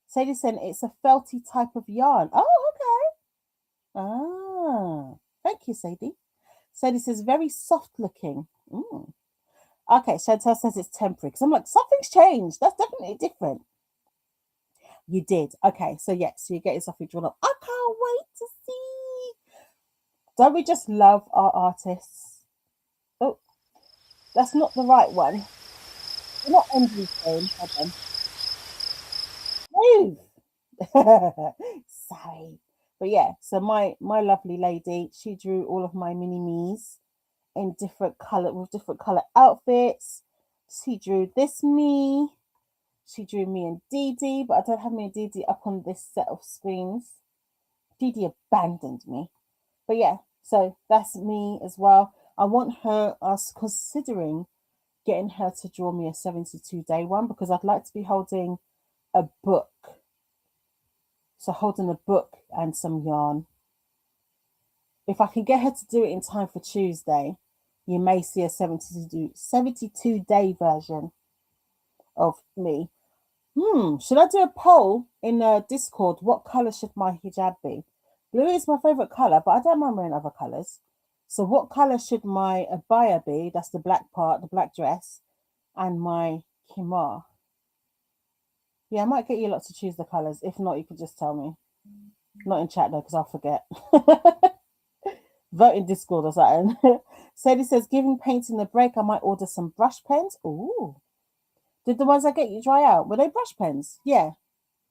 Sadie saying, it's a felty type of yarn. Oh, okay. Ah, thank you, Sadie. Sadie says, very soft looking. Okay, Chantel says it's temporary. Because I'm like, something's changed. That's definitely different. You did. Okay, so yeah, so you get yourself drawn up. I can't wait to see. Don't we just love our artists? Oh, that's not the right one. We're not ending soon. Hold on. Move. Sorry. But yeah, so my lovely lady, she drew all of my mini me's in different color with different color outfits. She drew this me. She drew me and Dee Dee, but I don't have me and Dee Dee up on this set of screens. Dee Dee abandoned me. But yeah, so that's me as well. I want us considering getting her to draw me a 72-day one because I'd like to be holding a book. So holding a book and some yarn. If I can get her to do it in time for Tuesday, you may see a 72-day version of me. Should I do a poll in Discord? What color should my hijab be? Blue is my favorite color, but I don't mind wearing other colors. So what color should my abaya be? That's the black part, the black dress, and my khimar. Yeah, I might get you lot to choose the colors. If not, you could just tell me. Not in chat though, because I'll forget. Vote in Discord or something. Sadie says, giving painting a break, I might order some brush pens. Ooh. Did the ones I get you dry out? Were they brush pens? Yeah.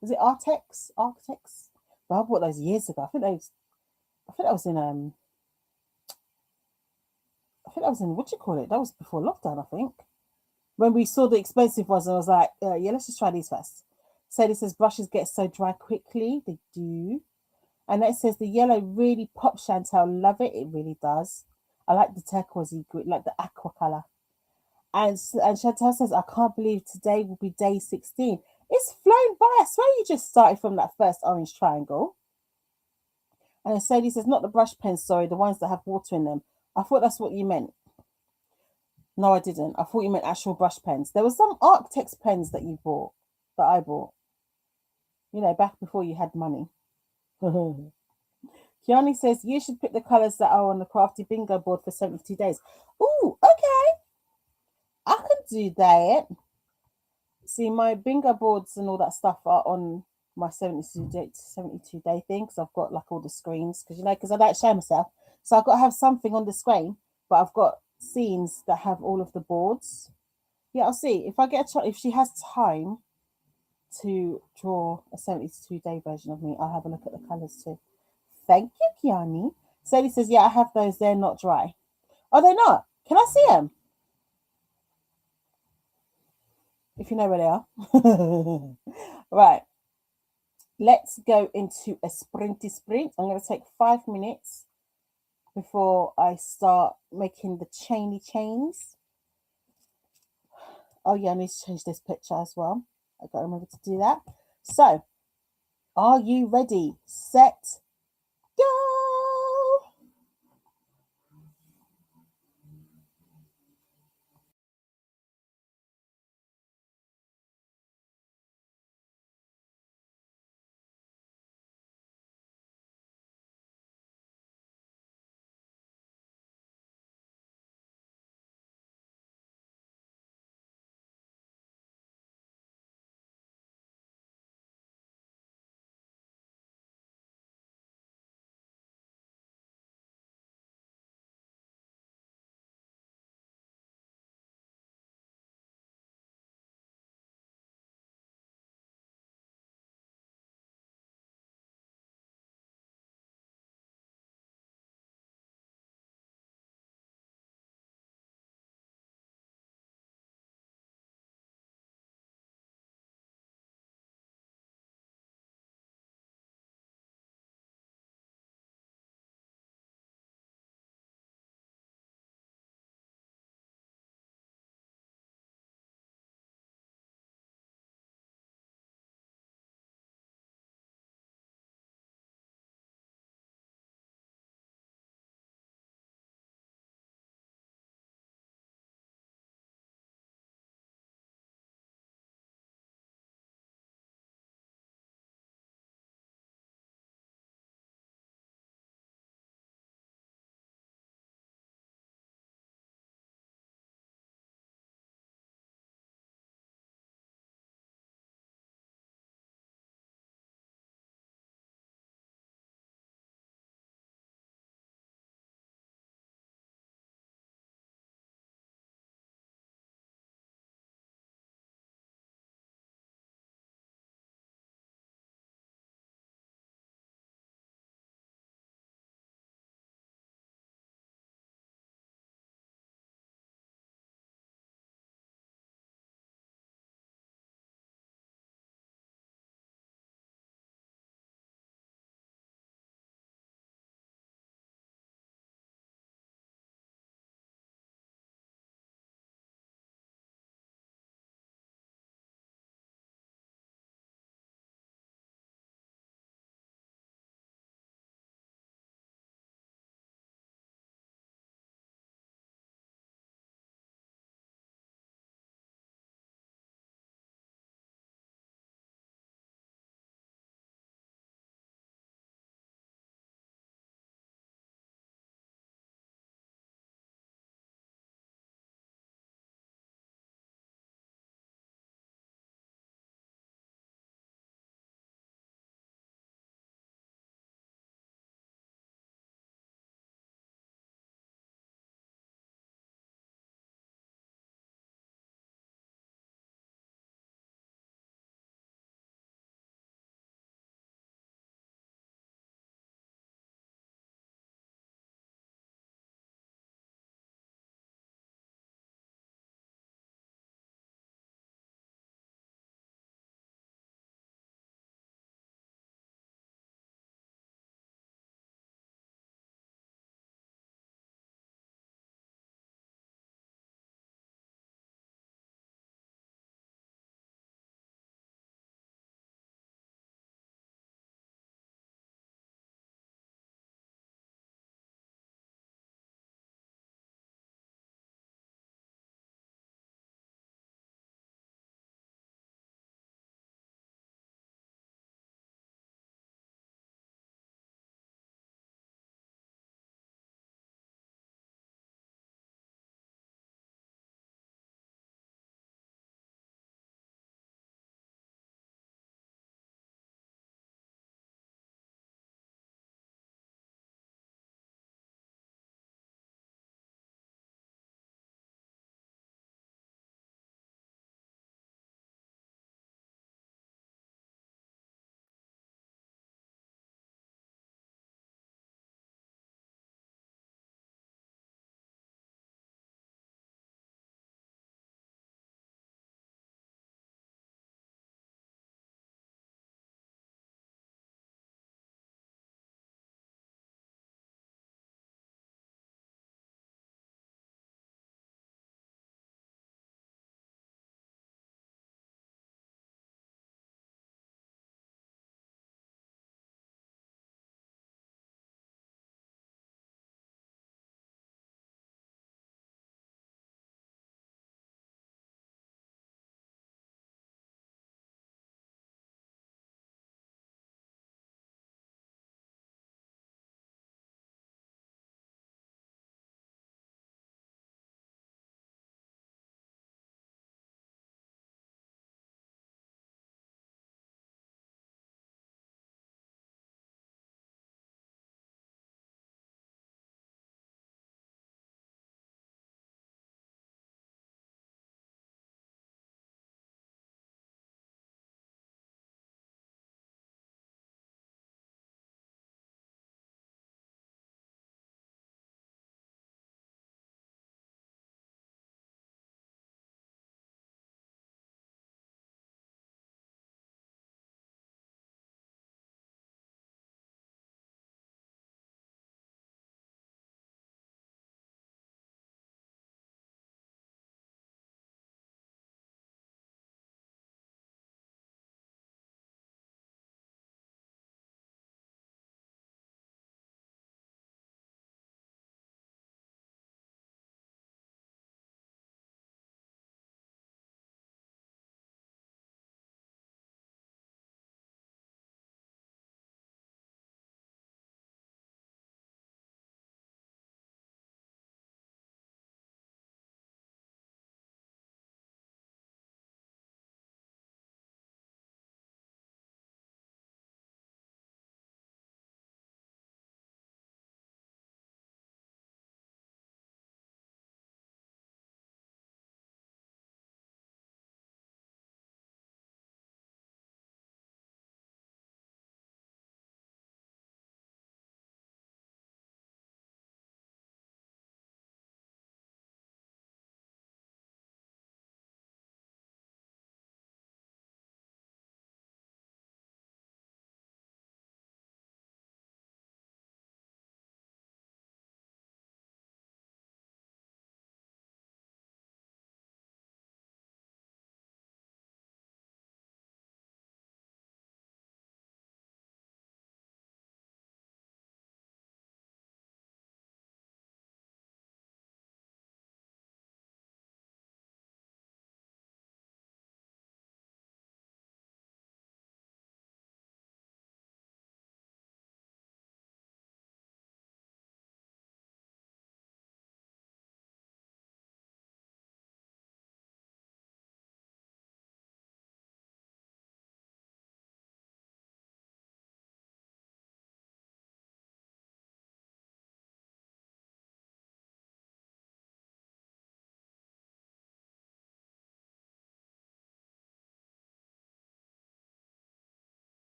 Was it Artex? Architects? Well, I bought those years ago. I think that was in what do you call it? That was before lockdown, I think. When we saw the expensive ones, I was like, yeah, let's just try these first. Sadie says brushes get so dry quickly. They do. And it says the yellow really pops, Chantel. Love it. It really does. I like the turquoisey green, like the aqua color. And Chantel says, I can't believe today will be day 16. It's flown by. I swear you just started from that first orange triangle. And then Sadie says, not the brush pens, sorry, the ones that have water in them. I thought that's what you meant. No, I didn't. I thought you meant actual brush pens. There were some Architects pens that you bought, that I bought. You know, back before you had money. Kiani says, you should pick the colours that are on the crafty bingo board for 70 days. Ooh, okay. I can do that. see, my bingo boards and all that stuff are on my 72 day thing because I've got like all the screens because because I don't show myself. So I've got to have something on the screen, but I've got scenes that have all of the boards. Yeah, I'll see if I get if she has time to draw a 72-day version of me. I'll have a look at the colours too. Thank you, Kiani. Sadie says, yeah, I have those. They're not dry. Are they not? Can I see them? If you know where they are. Right. Let's go into a sprinty sprint. I'm going to take 5 minutes before I start making the chainy chains. Oh, yeah, I need to change this picture as well. I've got to remember to do that. So, are you ready? Set, go!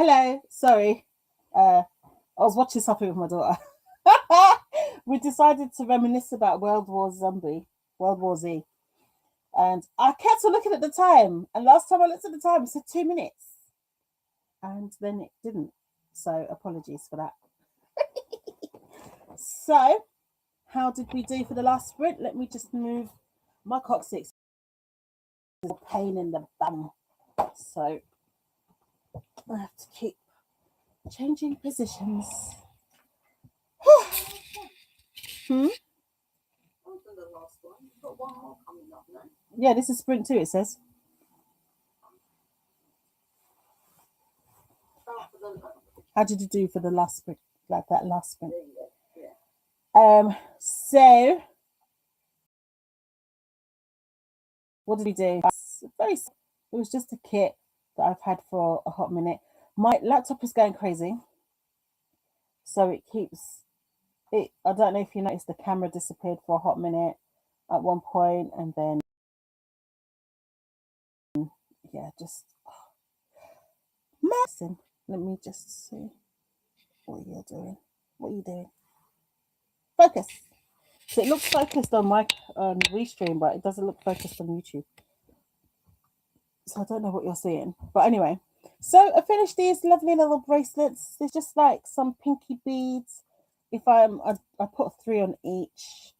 Hello, sorry. I was watching something with my daughter. We decided to reminisce about World War Z. And I kept on looking at the time. And last time I looked at the time, it said 2 minutes. And then it didn't. So apologies for that. So, how did we do for the last sprint? Let me just move my coccyx. Is a pain in the bum. So I have to keep changing positions. Hmm? After the last one, you've got one more coming up, no? Yeah, this is sprint 2, it says. After the How did you do for the last sprint? Like that last sprint? yeah. So what did we do? It was just a kit that I've had for a hot minute. My laptop is going crazy. So it keeps it. I don't know if you noticed the camera disappeared for a hot minute at one point, and then yeah, just listen. Let me just see what you're doing. What are you doing? Focus. So it looks focused on my restream, but it doesn't look focused on YouTube. So I don't know what you're seeing, but anyway. So I finished these lovely little bracelets. There's just like some pinky beads. If I put 3 on each,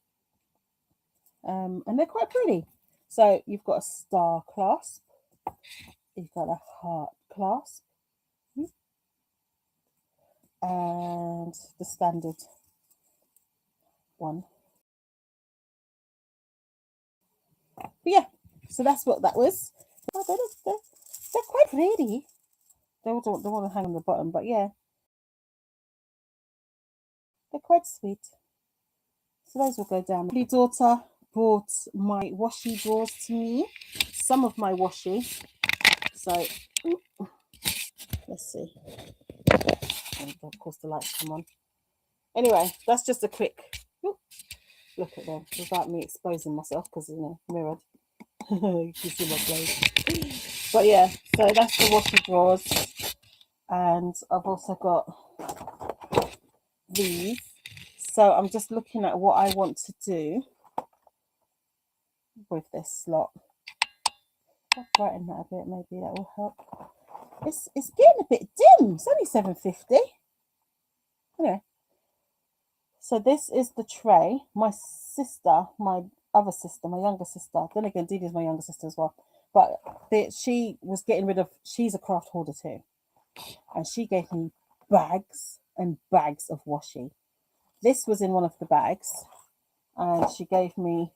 and they're quite pretty. So you've got a star clasp, you've got a heart clasp, and the standard one. But yeah, so that's what that was. Oh, they're quite pretty. They don't want to hang on the bottom, but yeah, they're quite sweet. So those will go down. My daughter brought my washi drawers to me. Some of my washi. So let's see. And of course the lights come on. Anyway, that's just a quick look at them without me exposing myself because mirrored. You can see my clothes. But yeah, so that's the washi drawers. And I've also got these. So I'm just looking at what I want to do with this slot. I'll brighten that a bit, maybe that will help. It's getting a bit dim. It's only 7:50. Anyway, so this is the tray. My sister, my other sister, my younger sister. Then again, Dee is my younger sister as well. But she was getting rid of. She's a craft hoarder too, and she gave me bags and bags of washi. This was in one of the bags, and she gave me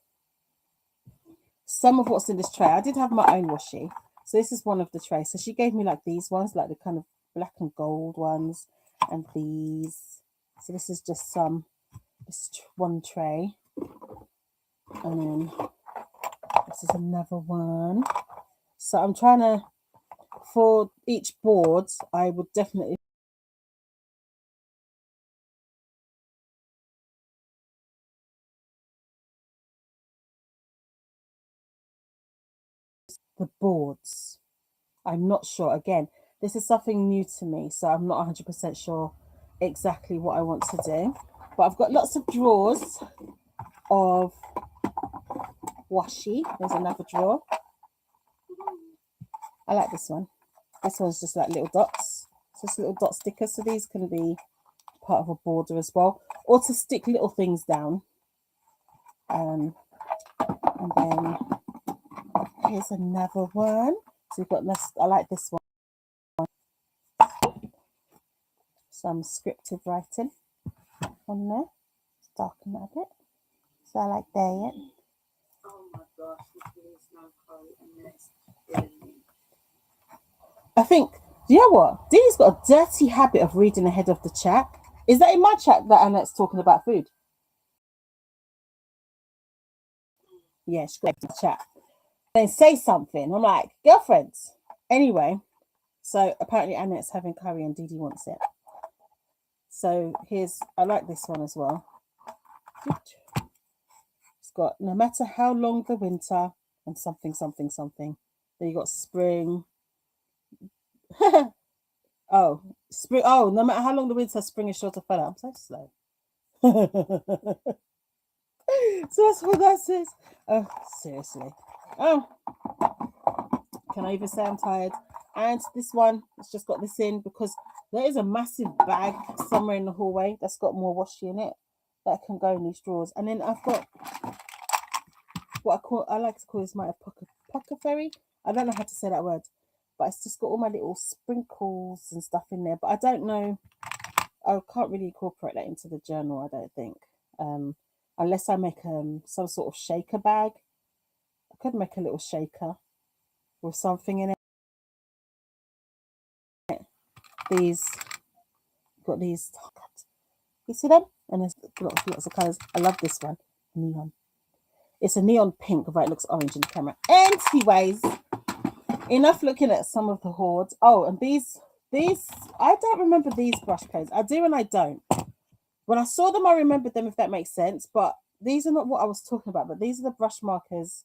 some of what's in this tray. I did have my own washi, so this is one of the trays. So she gave me like these ones, like the kind of black and gold ones, and these. So this is just this one tray, and then this is another one. So I'm trying to, for each board, I would definitely the boards. I'm not sure. Again, this is something new to me, so I'm not 100% sure exactly what I want to do. But I've got lots of drawers of washi. There's another drawer. I like this one. This one's just like little dots. So it's little dot stickers. So these can be part of a border as well, or to stick little things down. And then here's another one. So you've got this. I like this one. Some scripted writing on there. Let's darken that a bit. So I like that. Oh my gosh, this is no curry and this really. I think, do you know what? Dee's got a dirty habit of reading ahead of the chat. Is that in my chat that Annette's talking about food? Yeah, she's got the chat. Then say something. I'm like, girlfriends. Anyway, so apparently Annette's having curry and Dee wants it. So I like this one as well. It's got no matter how long the winter and something. Then you got spring. I Oh, spring. Oh, no matter how long the winter, spring is sure to follow. I'm so slow. So that's what that says. Oh, seriously. Oh, can I even say I'm tired? And this one, it's just got this in because there is a massive bag somewhere in the hallway that's got more washi in it that can go in these drawers. And then I've got what I like to call this my apothecary. I don't know how to say that word, but it's just got all my little sprinkles and stuff in there. But I don't know. I can't really incorporate that into the journal, I don't think. Unless I make some sort of shaker bag. I could make a little shaker with something in it. These got these. Oh God. You see them? And there's lots of colours. I love this one. Neon. It's a neon pink, but it looks orange in the camera. Anyways, enough looking at some of the hoards. Oh, and these I don't remember these brush pens. I do and I don't. When I saw them, I remembered them, if that makes sense. But these are not what I was talking about. But these are the brush markers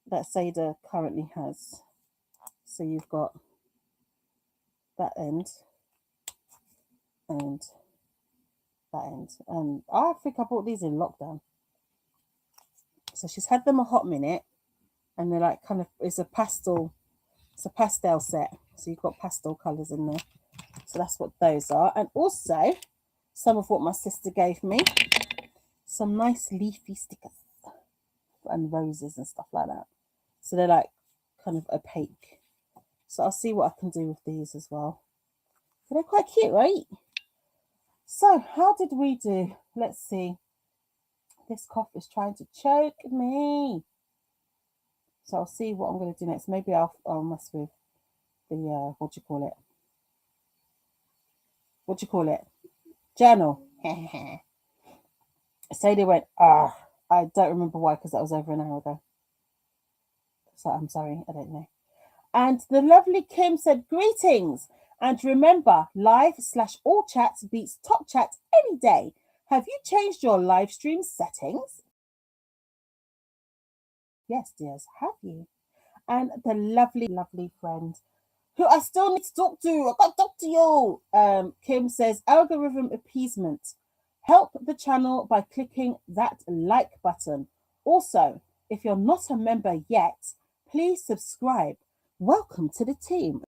that Seda currently has. So you've got that end and that end. And I think I bought these in lockdown. So she's had them a hot minute. And they're like kind of, it's a pastel set. So you've got pastel colours in there. So that's what those are. And also some of what my sister gave me. Some nice leafy stickers and roses and stuff like that. So they're like kind of opaque. So I'll see what I can do with these as well. But they're quite cute, right? So how did we do? Let's see. This cough is trying to choke me. So I'll see what I'm going to do next. Maybe I'll mess with the, what do you call it? What do you call it? Journal. So they went, I don't remember why, because that was over an hour ago. So I'm sorry, I don't know. And the lovely Kim said, greetings. And remember, live/all chat beats top chat any day. Have you changed your live stream settings? Yes, dears, have you? And the lovely, lovely friend who I still need to talk to. I got to talk to you. Kim says, algorithm appeasement. Help the channel by clicking that like button. Also, if you're not a member yet, please subscribe. Welcome to the team.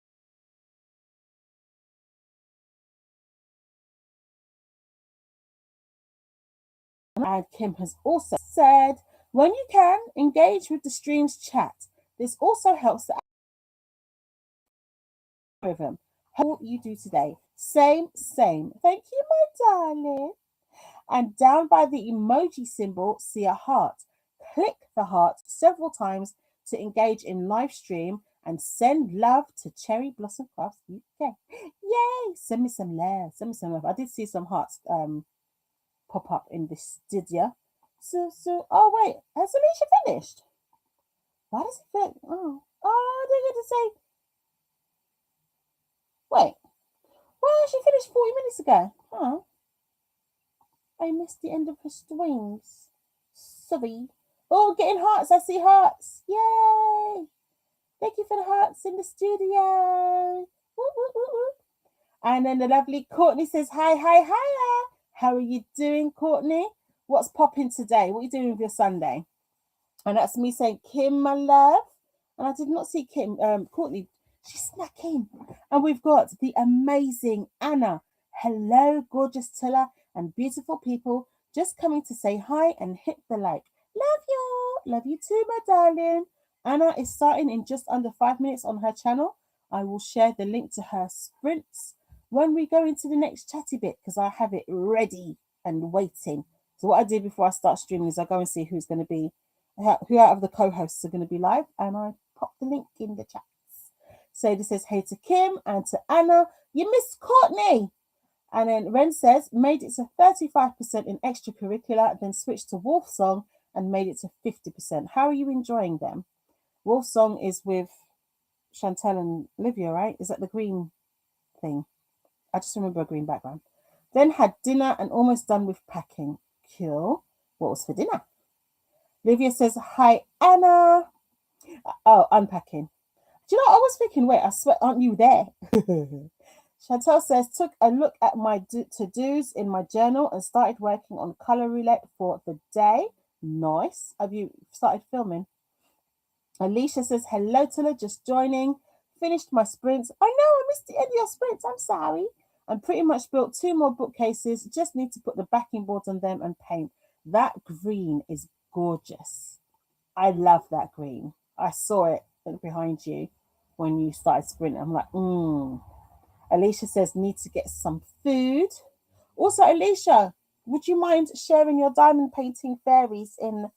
And Kim has also said, when you can, engage with the stream's chat. This also helps the algorithm. How you do today? Same. Thank you, my darling. And down by the emoji symbol, see a heart. Click the heart several times to engage in live stream and send love to Cherry Blossom Crafts UK. Yay! Send me some love. Send me some love. I did see some hearts pop up in this studio. So oh wait, has Alicia finished? Why does it feel I didn't get to say. Wait, well, she finished 40 minutes ago. Oh, I missed the end of her streams. Sorry. Oh, getting hearts. I see hearts. Yay! Thank you for the hearts in the studio. Woo, woo, woo, woo. And then the lovely Courtney says, hi. How are you doing, Courtney? What's popping today? What are you doing with your Sunday? And that's me saying, Kim, my love. And I did not see Kim. Courtney, she snuck in. And we've got the amazing Anna. Hello, gorgeous Tilla and beautiful people. Just coming to say hi and hit the like. Love you. Love you too, my darling. Anna is starting in just under 5 minutes on her channel. I will share the link to her sprints when we go into the next chatty bit because I have it ready and waiting. So what I do before I start streaming is I go and see who's going to be, who out of the co-hosts are going to be live, and I pop the link in the chats. So this says, hey to Kim and to Anna. You missed Courtney. And then Ren says, made it to 35% in extracurricular, then switched to Wolf Song and made it to 50%. How are you enjoying them? Wolf Song is with Chantel and Olivia, right? Is that the green thing? I just remember a green background. Then had dinner and almost done with packing. Cool. What was for dinner? Olivia says, hi, Anna. Oh, unpacking. Do you know, I was thinking, wait, I swear, aren't you there? Chantel says, took a look at my to-dos in my journal and started working on color roulette for the day. Nice. Have you started filming? Alicia says, hello, Tilla, just joining. Finished my sprints. I know, I missed the end of your sprints. I'm sorry. I'm pretty much built 2 more bookcases. Just need to put the backing boards on them and paint. That green is gorgeous. I love that green. I saw it behind you when you started sprinting. I'm like, Alicia says, need to get some food. Also, Alicia, would you mind sharing your diamond painting fairies in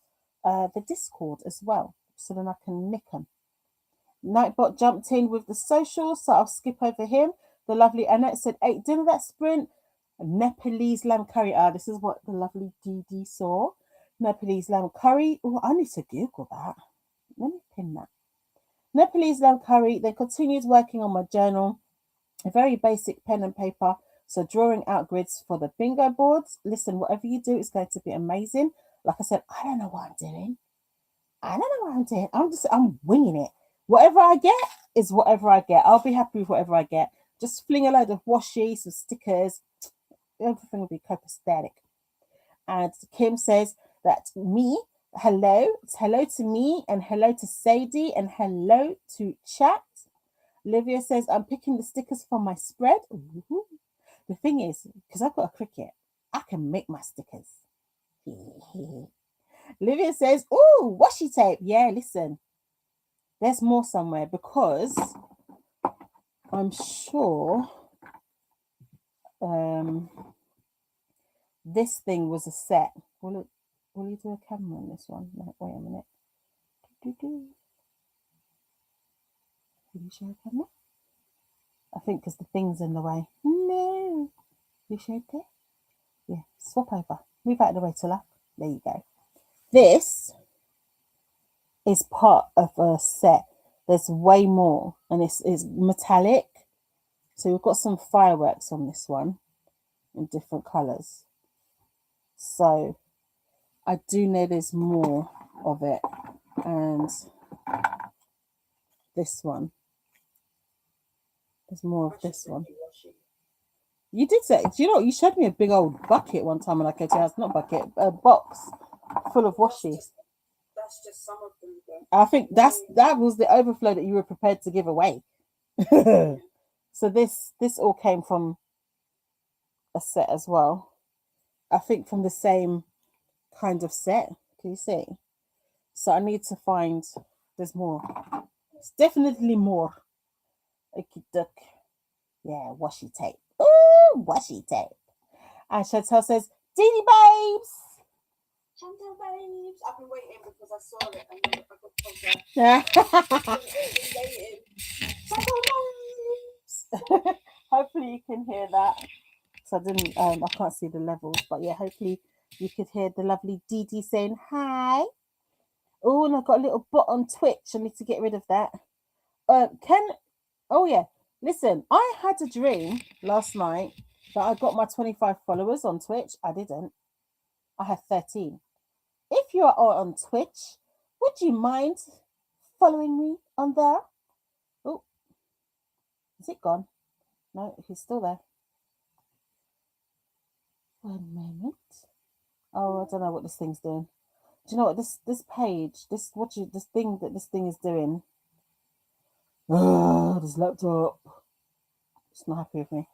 the Discord as well? So then I can nick them. Nightbot jumped in with the social, so I'll skip over him. The lovely Annette said, ate dinner that sprint. Nepalese lamb curry. This is what the lovely Dee saw. Nepalese lamb curry. Oh, I need to Google that. Let me pin that. Nepalese lamb curry. Then continued working on my journal. A very basic pen and paper. So drawing out grids for the bingo boards. Listen, whatever you do, it's going to be amazing. Like I said, I don't know what I'm doing. I'm winging it. Whatever I get is whatever I get. I'll be happy with whatever I get. Just fling a load of washi, some stickers. Everything will be copacetic. And Kim says that hello to me, and hello to Sadie, and hello to chat. Olivia says, I'm picking the stickers for my spread. Ooh. The thing is, because I've got a Cricut, I can make my stickers. Olivia says, ooh, washi tape. Yeah, listen, there's more somewhere because I'm sure this thing was a set. Will you do a camera on this one? No, wait a minute. Will you show a camera? I think because the thing's in the way. No. You showed it? Yeah, swap over. Move out of the way, Tilla. There you go. This is part of a set. There's way more, and it's metallic. So we've got some fireworks on this one in different colours. So I do know there's more of it. And this one. There's more of this one. You did say, do you know, you showed me a big old bucket one time when I came to your house. Not bucket, a box full of washi. That's just some of them. I think that was the overflow that you were prepared to give away. So this all came from a set as well. I think from the same kind of set. Can you see? So I need to find. There's more. It's definitely more. Icky duck. Yeah, washi tape. Ooh, washi tape. And Chantel says, Dee babes. Chantel babes. I've been waiting because I saw it and then I got pulled Yeah. Hopefully you can hear that. So I can't see the levels, but yeah, hopefully you could hear the lovely Dee saying hi. Oh, and I've got a little bot on Twitch. I need to get rid of that. Oh yeah, listen, I had a dream last night that I got my 25 followers on Twitch. I didn't. I have 13. If you are on Twitch, would you mind following me on there? Oh, is it gone? No, he's still there. One moment. Oh, I don't know what this thing's doing. Do you know what this page, this thing that this thing is doing? Oh, this laptop. It's not happy with me.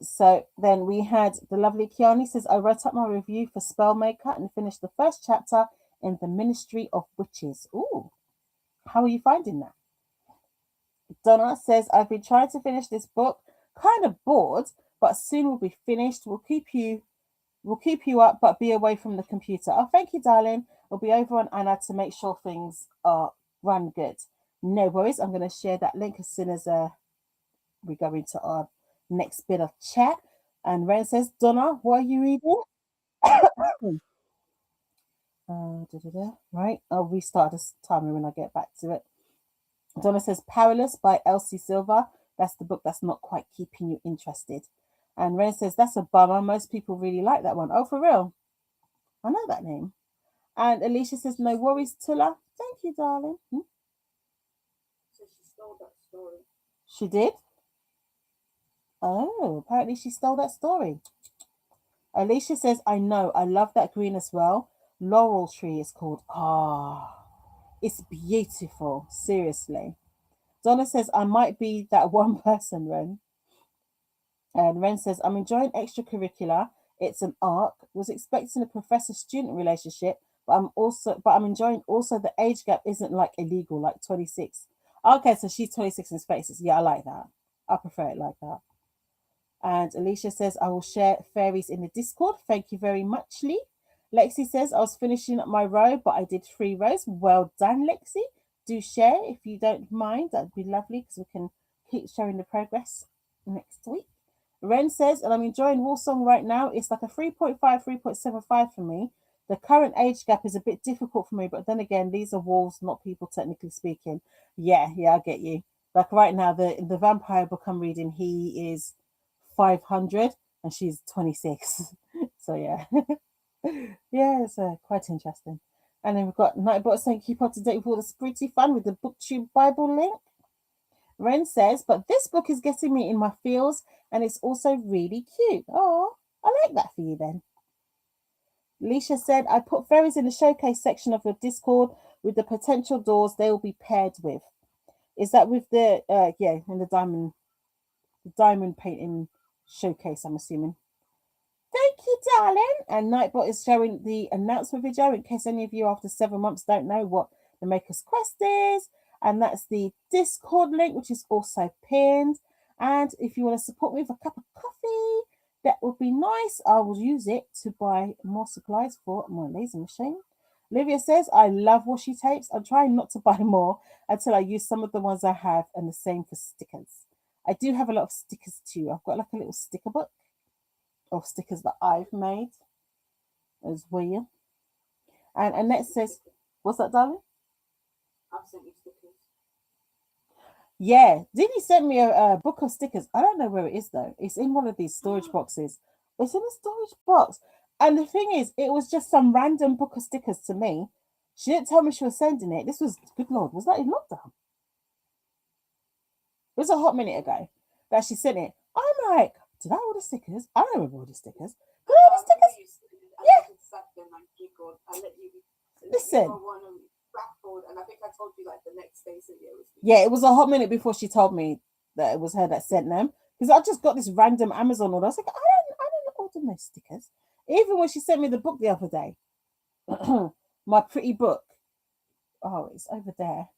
So then we had the lovely Kiani says, I wrote up my review for Spellmaker and finished the first chapter in the Ministry of Witches. Ooh, how are you finding that? Donna says, I've been trying to finish this book, kind of bored, but soon we'll be finished. We'll keep you up, but be away from the computer. Oh, thank you, darling. We'll be over on Anna to make sure things are run good. No worries. I'm going to share that link as soon as we go into our next bit of chat. And Ren says, Donna, what are you reading? Right. I'll restart this timer when I get back to it. Donna says, Powerless by Elsie Silver. That's the book that's not quite keeping you interested. And Ren says, that's a bummer. Most people really like that one. Oh, for real? I know that name. And Alicia says, no worries, Tilla. Thank you, darling. So she stole that story. She did? Oh, apparently she stole that story. Alicia says, I know, I love that green as well. Laurel tree is called. Ah, it's beautiful. Seriously. Donna says, I might be that one person, Ren. And Ren says, I'm enjoying extracurricular. It's an arc. Was expecting a professor-student relationship, but I'm enjoying also the age gap isn't like illegal, like 26. Okay, so she's 26 in spaces. Yeah, I like that. I prefer it like that. And Alicia says, I will share fairies in the Discord. Thank you very much, Lee. Lexi says, I was finishing up my row, but I did 3 rows. Well done, Lexi. Do share if you don't mind. That'd be lovely because we can keep showing the progress next week. Ren says, and I'm enjoying Song right now. It's like a 3.5, 3.75 for me. The current age gap is a bit difficult for me, but then again, these are wolves, not people, technically speaking. Yeah, I get you. Like right now, the vampire book I'm reading, he is 500 and she's 26. So yeah. Yeah, it's quite interesting. And then we've got Nightbot saying, keep up to date with all the pretty fun with the BookTube Bible link. Ren says, but this book is getting me in my feels and it's also really cute. Oh, I like that for you then. Alicia said, I put fairies in the showcase section of your Discord with the potential doors they will be paired with. Is that with the, in the diamond painting showcase, I'm assuming. Thank you, darling. And Nightbot is showing the announcement video in case any of you after 7 months don't know what the Maker's Quest is. And that's the Discord link, which is also pinned. And if you want to support me with a cup of coffee, that would be nice. I will use it to buy more supplies for my laser machine. Olivia says, I love washi tapes. I'm trying not to buy more until I use some of the ones I have, and the same for stickers. I do have a lot of stickers too. I've got like a little sticker book of stickers that I've made as well. And Annette says, what's that, darling? I've sent you stickers. Yeah, Diddy sent me a book of stickers. I don't know where it is though. It's in one of these storage boxes. It's in a storage box. And the thing is, it was just some random book of stickers to me. She didn't tell me she was sending it. This was, good Lord, was that in lockdown? It was a hot minute ago that she sent it. I'm like, did I order stickers? I don't remember order stickers. Did I order stickers? I let you Listen. And I think I told you like the next day. So yeah, it was a hot minute before she told me that it was her that sent them. Because I just got this random Amazon order. I was like, I don't order no stickers. Even when she sent me the book the other day, my pretty book. Oh, it's over there.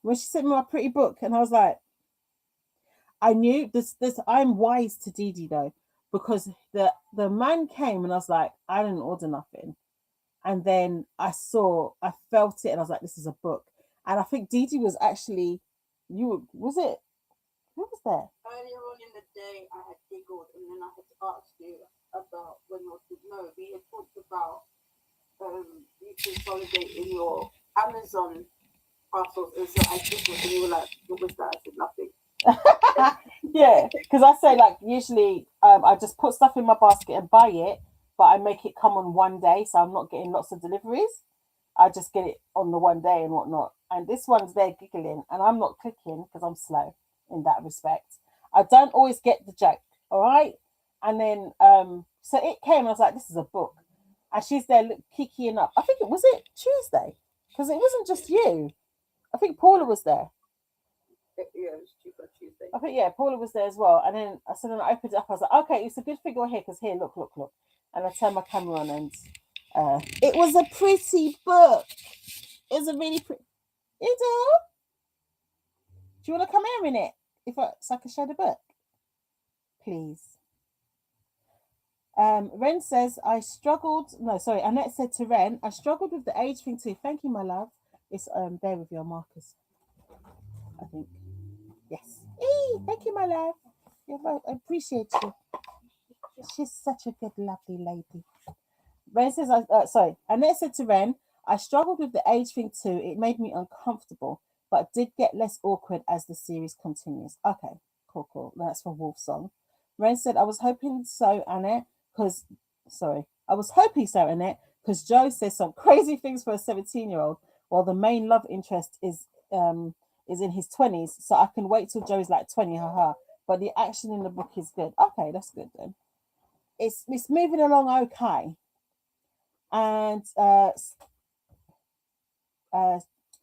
When she sent me my pretty book, and I was like, I knew this. I'm wise to Didi though, because the man came and I was like, I didn't order nothing, and then I felt it, and I was like, this is a book, and I think Didi was actually, was it? Who was there? Earlier on in the day, I had giggled, and then I had asked you about we had talked about you consolidating your Amazon parcels, and so I giggled, and you were like, what was that? I said nothing. Yeah, because I say like usually I just put stuff in my basket and buy it, but I make it come on one day, so I'm not getting lots of deliveries. I just get it on the one day and whatnot. And this one's there giggling, and I'm not clicking because I'm slow in that respect. I don't always get the joke, all right? And then so it came. I was like, this is a book, and she's there kicking up. I think it was Tuesday, because it wasn't just you. I think Paula was there. Yeah, it was Tuesday. I think, yeah, Paula was there as well. And then I opened it up. I was like, okay, it's a good figure here, because here, look. And I turned my camera on, and it was a pretty book. It was a really pretty. You do? Do you want to come here a minute? So I can show the book? Please. Ren says, Annette said to Ren, I struggled with the age thing too. Thank you, my love. It's there with your markers, I think. Yes. Thank you, my love. I appreciate you. She's such a good, lovely lady. Ren says, Annette said to Ren, I struggled with the age thing too. It made me uncomfortable, but did get less awkward as the series continues. Okay, cool. That's for Wolf Song. Ren said, I was hoping so, Annette, because Joe says some crazy things for a 17-year-old, while the main love interest is in his 20s, so I can wait till Joe's like 20, haha. but the action in the book is good. Okay, that's good then. It's moving along okay. And uh,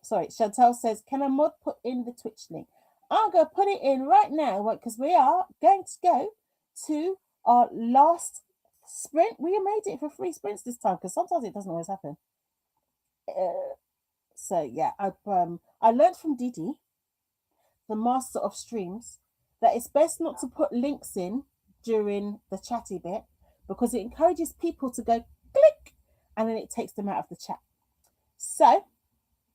sorry, Chantel says, can a mod put in the Twitch link? I'm going to put it in right now because we are going to go to our last sprint. We made it for 3 sprints this time because sometimes it doesn't always happen. So yeah, I learned from Didi, the master of streams, that it's best not to put links in during the chatty bit because it encourages people to go click and then it takes them out of the chat. So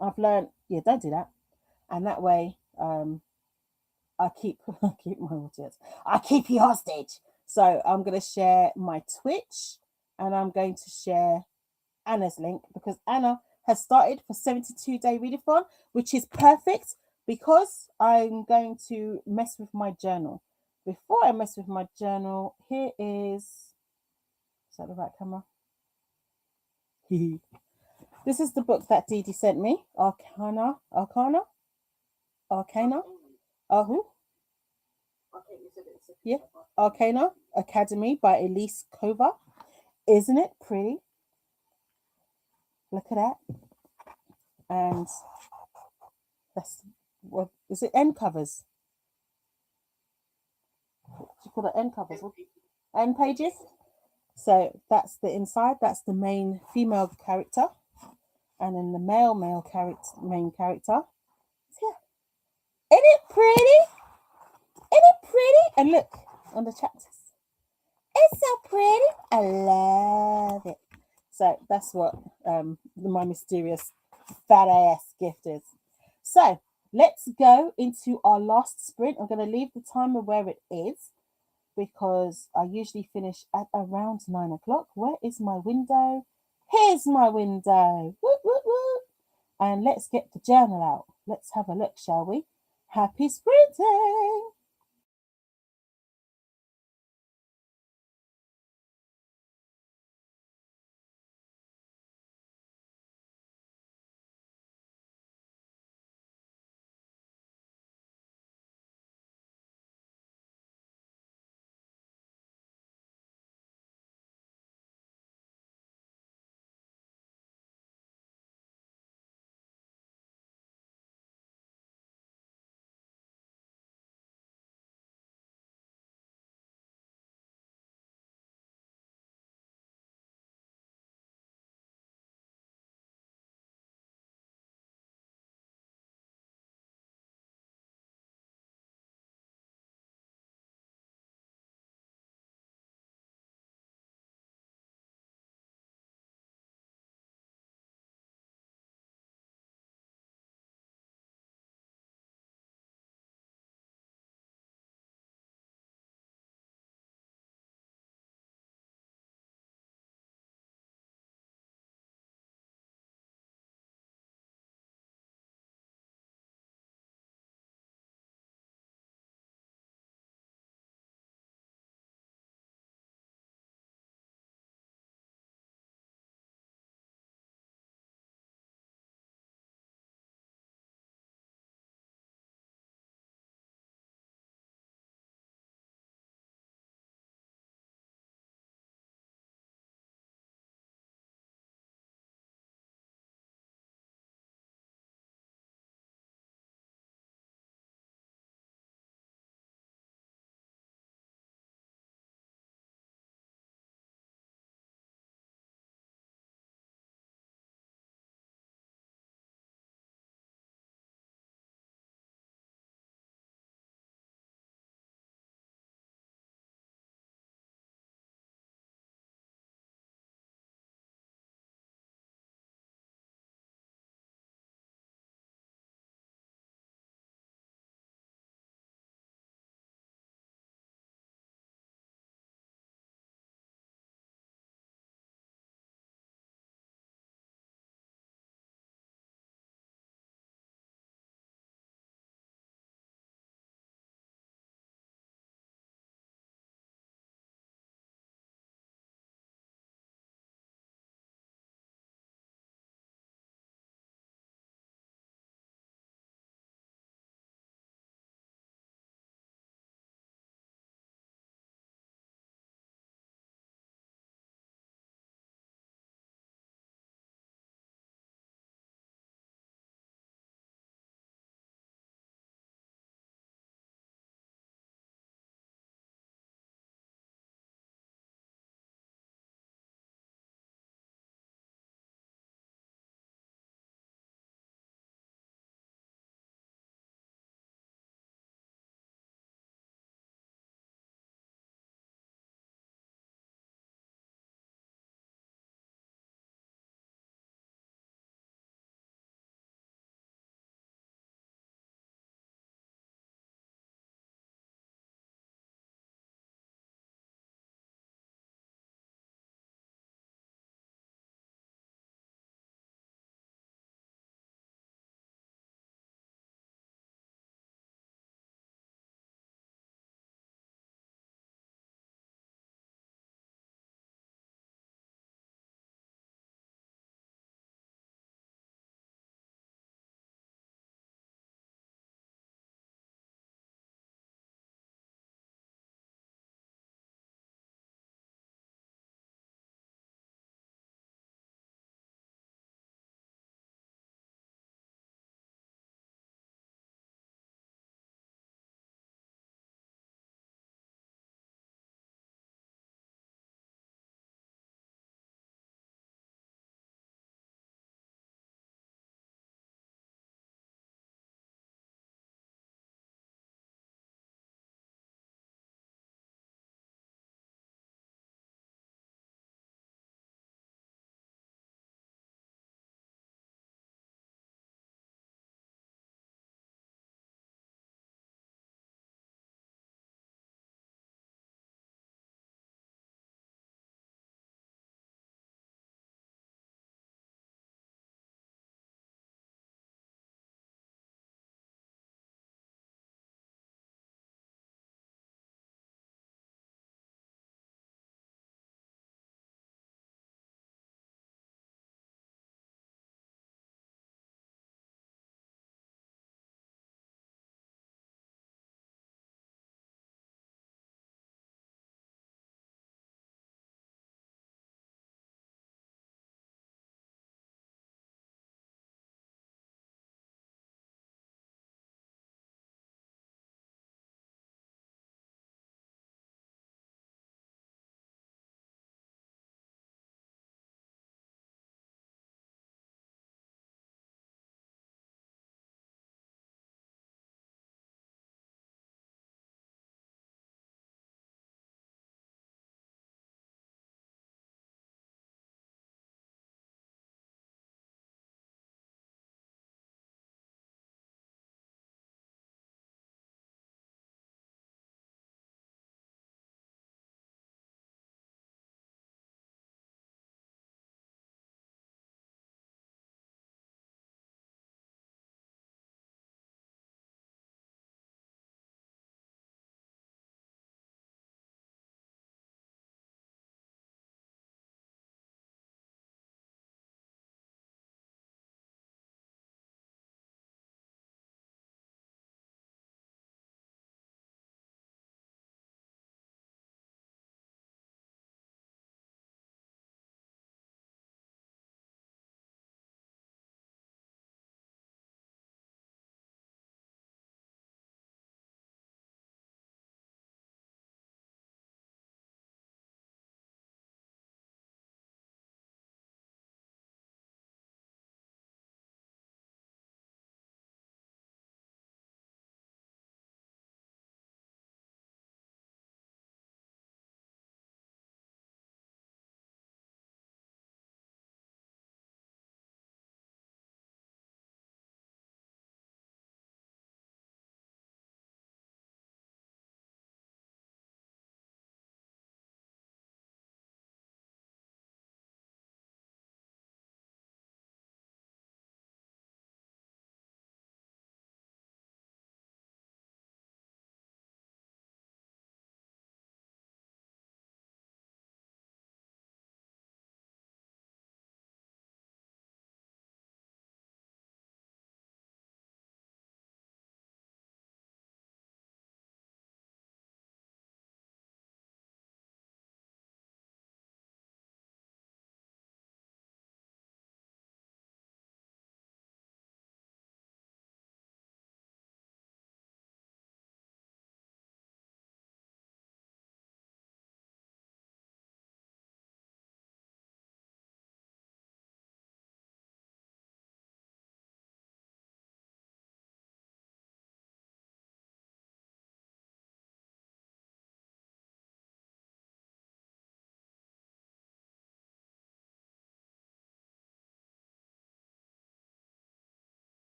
I've learned, yeah, don't do that. And that way, I keep my audience. I keep you hostage. So I'm going to share my Twitch and I'm going to share Anna's link because Anna has started for 72-day readathon, which is perfect because I'm going to mess with my journal. Before I mess with my journal, here is that the right camera? This is the book that Dee Dee sent me, Arcana. Who? Yeah, Arcana Academy by Elise Kova. Isn't it pretty? Look at that. And that's what is it? End covers. What do you call it? End covers. End pages. So that's the inside. That's the main female character, and then the main character. Yeah. Isn't it pretty? Isn't it pretty? And look on the chapters. It's so pretty. I love it. So that's what my mysterious fat ass gift is. So let's go into our last sprint. I'm going to leave the timer where it is because I usually finish at around 9 o'clock. Where is my window? Here's my window. Woo, woo, woo. And let's get the journal out. Let's have a look, shall we? Happy sprinting!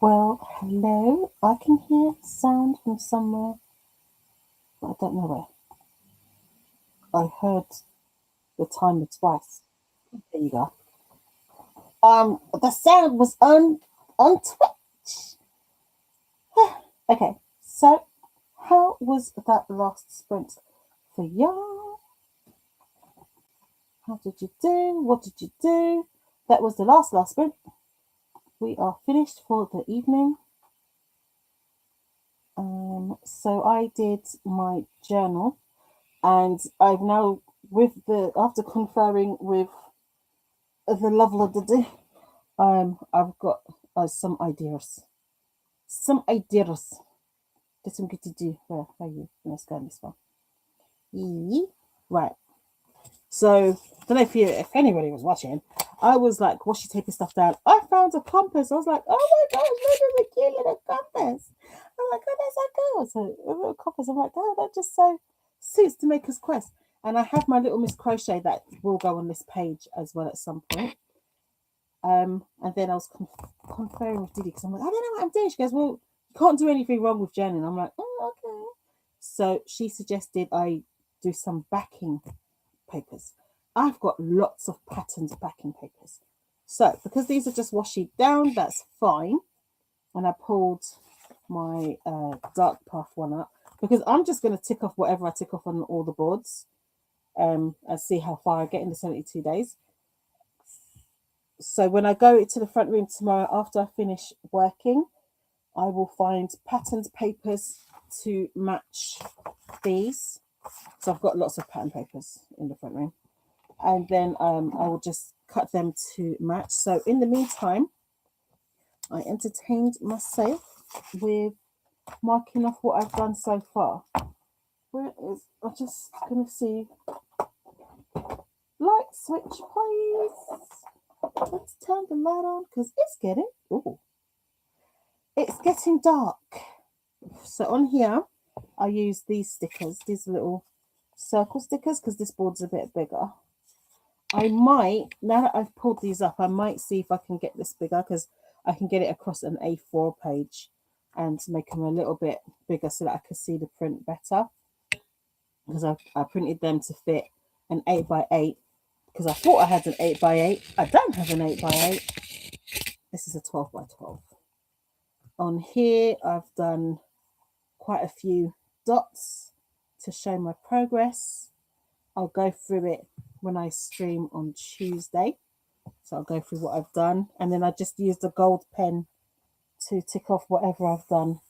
Well, hello. I can hear sound from somewhere, but I don't know where. I heard the timer twice. There you go. The sound was on Twitch. Okay, so how was that last sprint for y'all? How did you do? What did you do? That was the last sprint. We are finished for the evening. So I did my journal, and I've now, after conferring with the level of the day, I've got some ideas. Some ideas that I'm going to do. Where are you? Let's go on this one. Right. So, I don't know if anybody was watching. I was like washi taping stuff down. I found a compass. I was like, oh my gosh, look at the cute little compass. I'm like, oh, there's that girl. So, a little compass. I'm like, oh, that just so suits to make us quest. And I have my little Miss Crochet that will go on this page as well at some point. And then I was conferring with Didi because I'm like, I don't know what I'm doing. She goes, well, you can't do anything wrong with journaling. I'm like, oh, okay. So she suggested I do some backing papers. I've got lots of patterned backing papers. So because these are just washi down, that's fine. And I pulled my dark path one up because I'm just going to tick off whatever I tick off on all the boards and see how far I get in the 72 days. So when I go to the front room tomorrow after I finish working, I will find patterned papers to match these. So I've got lots of pattern papers in the front room. And then I will just cut them to match. So in the meantime, I entertained myself with marking off what I've done so far. Where is, I'm just going to see. Light switch, please. Let's turn the light on because it's getting dark. So on here, I use these stickers, these little circle stickers, because this board's a bit bigger. I might, now that I've pulled these up, I might see if I can get this bigger because I can get it across an A4 page and make them a little bit bigger so that I can see the print better. Because I printed them to fit an 8x8 because I thought I had an 8x8. I don't have an 8x8. This is a 12x12. On here, I've done quite a few dots to show my progress. I'll go through it when I stream on Tuesday. So I'll go through what I've done. And then I just used a gold pen to tick off whatever I've done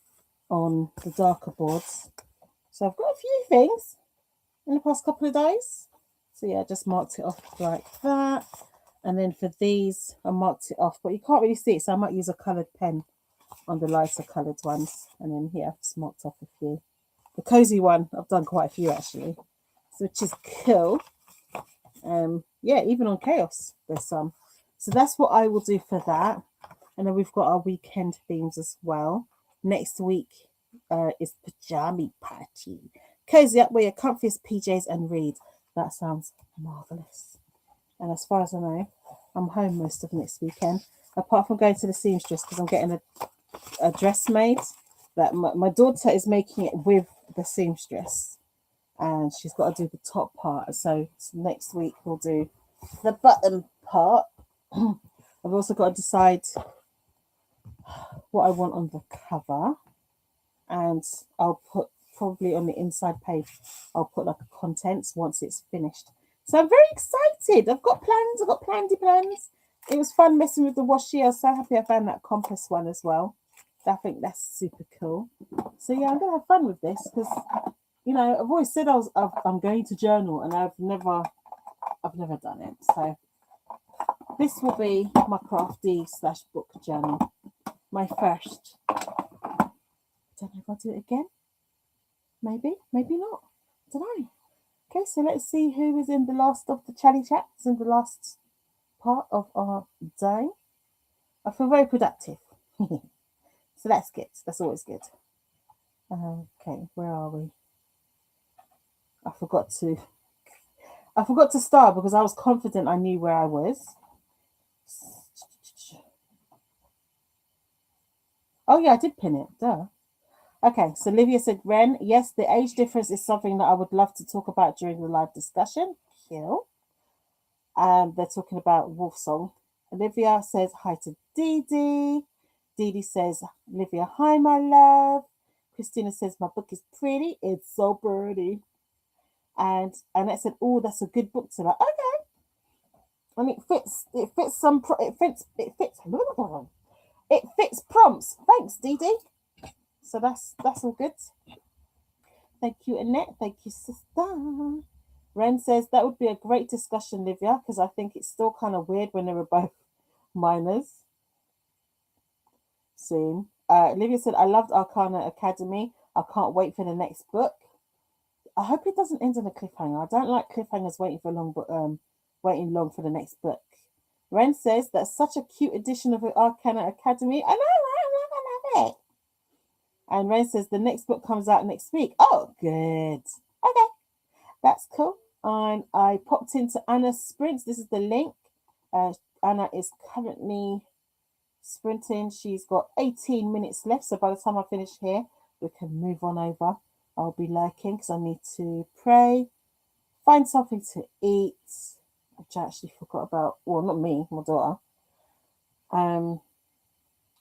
on the darker boards. So I've got a few things in the past couple of days. So yeah, I just marked it off like that. And then for these, I marked it off, but you can't really see it. So I might use a coloured pen on the lighter coloured ones. And then here, I've just marked off a few. The cozy one, I've done quite a few actually, so which is cool. Yeah, even on Chaos, there's some. So that's what I will do for that. And then we've got our weekend themes as well. Next week is pajama party. Cozy up, wear your comfiest PJs and read. That sounds marvellous. And as far as I know, I'm home most of next weekend, apart from going to the seamstress because I'm getting a dress made that my daughter is making it with the seamstress. And she's got to do the top part. So next week we'll do the bottom part. I've also got to decide what I want on the cover. And I'll put probably on the inside page, I'll put like a contents once it's finished. So I'm very excited. I've got plans. I've got plans. It was fun messing with the washi. I was so happy I found that compass one as well. I think that's super cool. So yeah, I'm going to have fun with this because, you know, I've always said I'm going to journal and I've never done it. So this will be my crafty/book journal. My first. I don't know if I'll do it again. Maybe not. I don't know. Okay, so let's see who is in the last of the chatty chats in the last part of our day. I feel very productive. So that's good. That's always good. Okay, where are we? I forgot to start because I was confident I knew where I was. Oh yeah, I did pin it. Duh. Okay, so Livia said, Ren, yes, the age difference is something that I would love to talk about during the live discussion. Cool. They're talking about Wolf Song. Olivia says hi to Dee Dee. Dee Dee says, Olivia, hi, my love. Christina says, my book is pretty. It's so pretty. And Annette said, oh, that's a good book to like. Okay. And it fits some, it fits prompts. Thanks, Dee Dee. So that's all good. Thank you, Annette. Thank you, sister. Ren says that would be a great discussion, Livia, because I think it's still kind of weird when they were both minors. Soon. Livia said, I loved Arcana Academy. I can't wait for the next book. I hope it doesn't end on a cliffhanger. I don't like cliffhangers waiting long for the next book. Ren says that's such a cute addition of Arcana Academy. I know, right? I'm gonna love it. And Ren says the next book comes out next week. Oh, good. Okay, that's cool. And I popped into Anna's sprints. This is the link. Anna is currently sprinting. She's got 18 minutes left. So by the time I finish here, we can move on over. I'll be lurking because I need to pray, find something to eat, which I actually forgot about. Well, not me, my daughter.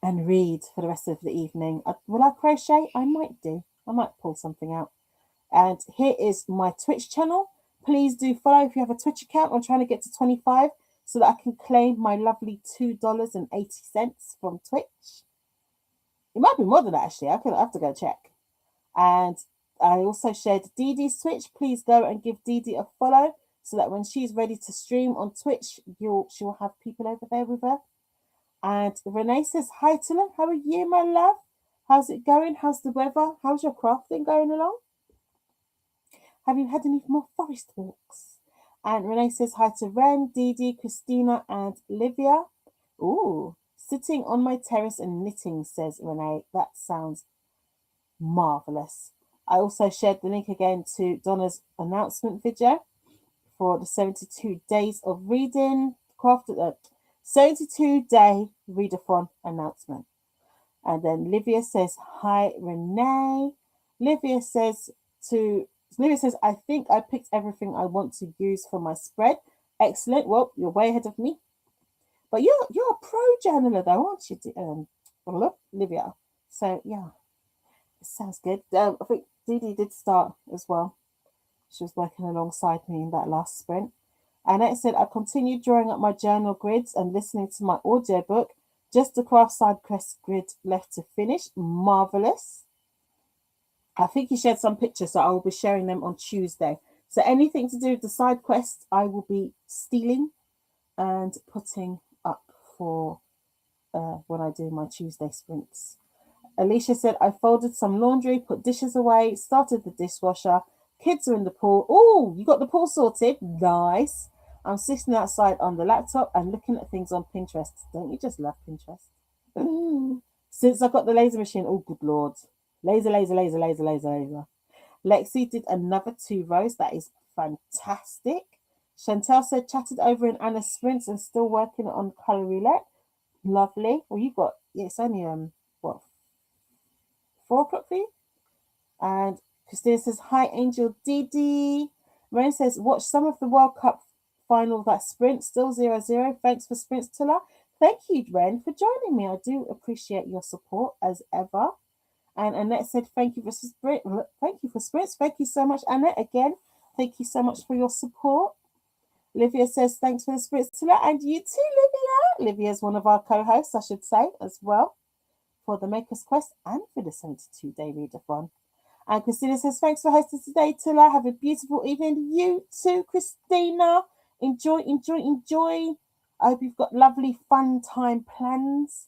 And read for the rest of the evening. Will I crochet? I might do. I might pull something out. And here is my Twitch channel. Please do follow if you have a Twitch account. I'm trying to get to 25 so that I can claim my lovely $2.80 from Twitch. It might be more than that, actually. I have to go check. And I also shared Dee Dee's Twitch. Please go and give Dee Dee a follow so that when she's ready to stream on Twitch, she'll have people over there with her. And Renee says, hi, Tula. How are you, my love? How's it going? How's the weather? How's your crafting going along? Have you had any more forest walks? And Renee says, hi to Ren, Dee Dee, Christina, and Livia. Ooh, sitting on my terrace and knitting, says Renee. That sounds marvelous. I also shared the link again to Donna's announcement video for the 72 days of reading, 72-day readathon announcement. And then Livia says, hi, Renee. Livia says, I think I picked everything I want to use for my spread. Excellent. Well, you're way ahead of me. But you're a pro journaler, though, aren't you, Livia? So, yeah, it sounds good. I think Dee Dee did start as well. She was working alongside me in that last sprint. Annette said, I continued drawing up my journal grids and listening to my audiobook. Just the craft side quest grid left to finish. Marvelous. I think you shared some pictures, so I will be sharing them on Tuesday. So anything to do with the side quests, I will be stealing and putting up for when I do my Tuesday sprints. Alicia said, I folded some laundry, put dishes away, started the dishwasher. Kids are in the pool. Oh, you got the pool sorted? Nice. I'm sitting outside on the laptop and looking at things on Pinterest. Don't you just love Pinterest? Since I got the laser machine, oh, good Lord. Laser. Lexi did another 2 rows. That is fantastic. Chantel said, chatted over in Anna's sprints and still working on colour roulette. Lovely. Well, you've got, it's only, 4 o'clock for you? And Christina says, hi, Angel Dee Dee. Ren says, watch some of the World Cup final, that sprint, still 0-0. Thanks for sprints, Tula. Thank you, Ren, for joining me. I do appreciate your support as ever. And Annette said, thank you for sprints. Thank you so much, Annette. Again, thank you so much for your support. Livia says, thanks for the sprints, Tula. And you too, Livia. Livia is one of our co-hosts, I should say, as well, for the Maker's Quest and for the 72-day readathon. And Christina says, thanks for hosting today, Tula. Have a beautiful evening. You too, Christina. Enjoy. I hope you've got lovely fun time plans.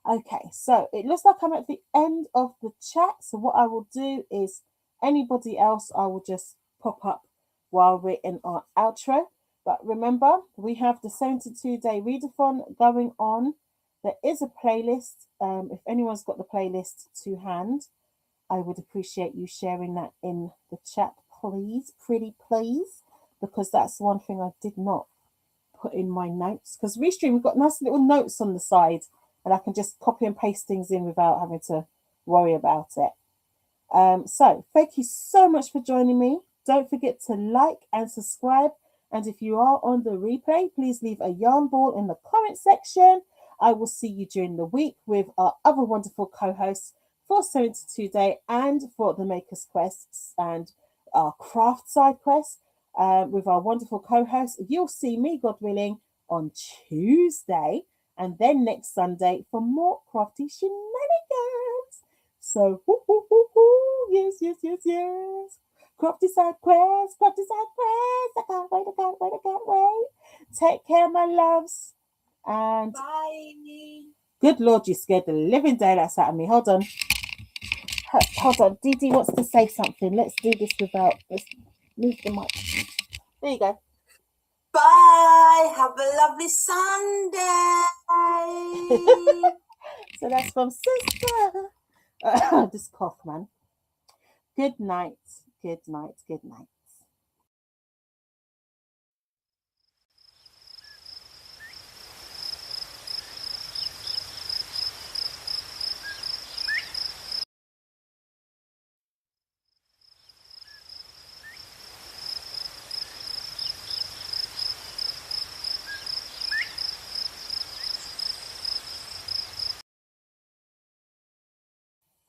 Okay, so it looks like I'm at the end of the chat. So what I will do is anybody else, I will just pop up while we're in our outro. But remember, we have the 72-day readathon going on. There is a playlist. If anyone's got the playlist to hand, I would appreciate you sharing that in the chat, please, pretty please, because that's one thing I did not put in my notes. Because Restream, we've got nice little notes on the side and I can just copy and paste things in without having to worry about it. So thank you so much for joining me. Don't forget to like and subscribe. And if you are on the replay, please leave a yarn ball in the comment section. I will see you during the week with our other wonderful co-hosts for 72 Day and for the Maker's Quests and our craft side quest with our wonderful co-hosts. You'll see me, God willing, on Tuesday and then next Sunday for more crafty shenanigans. So, yes, yes, yes, yes. Crafty side quest, crafty side quest. I can't wait, I can't wait, I can't wait. Take care, my loves. And Bye. good Lord, you scared the living daylights out of me. Hold on. Hold on. Dee Dee wants to say something. Let's do this without. Let's move the mic. There you go. Bye. Have a lovely Sunday. So that's from Sister. This cough, man. Good night. Good night. Good night.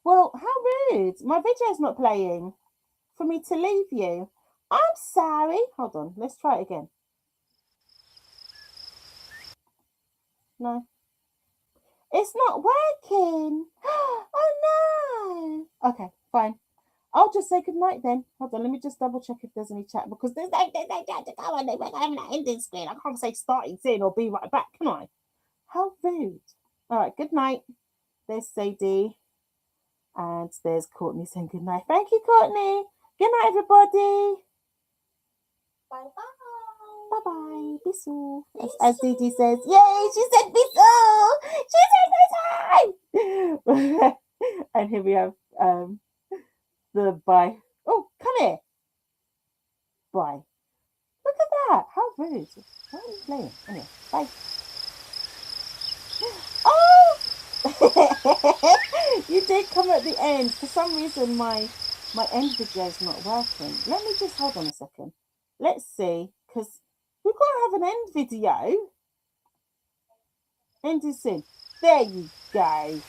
Well, how rude. My video's not playing for me to leave you. I'm sorry. Hold on. Let's try it again. No. It's not working. Oh no. Okay, fine. I'll just say goodnight then. Hold on, let me just double check if there's any chat because there's no chat to go on. We're having an ending screen. I can't say starting soon or be right back, can I? How rude. All right, good night. There's Sadie and there's Courtney saying good night. Thank you, Courtney. Good night, everybody. Bye bye. Bye bye. Bisou. As Dee Dee says, yay, she said bisou. She said bisou. And here we have the bye. Oh, come here. Bye. Look at that. How rude. Why are you playing? Anyway, bye. Oh! You did come at the end. For some reason, my end video is not working. Let me just hold on a second. Let's see, because we've got to have an end video. End is soon. There you go.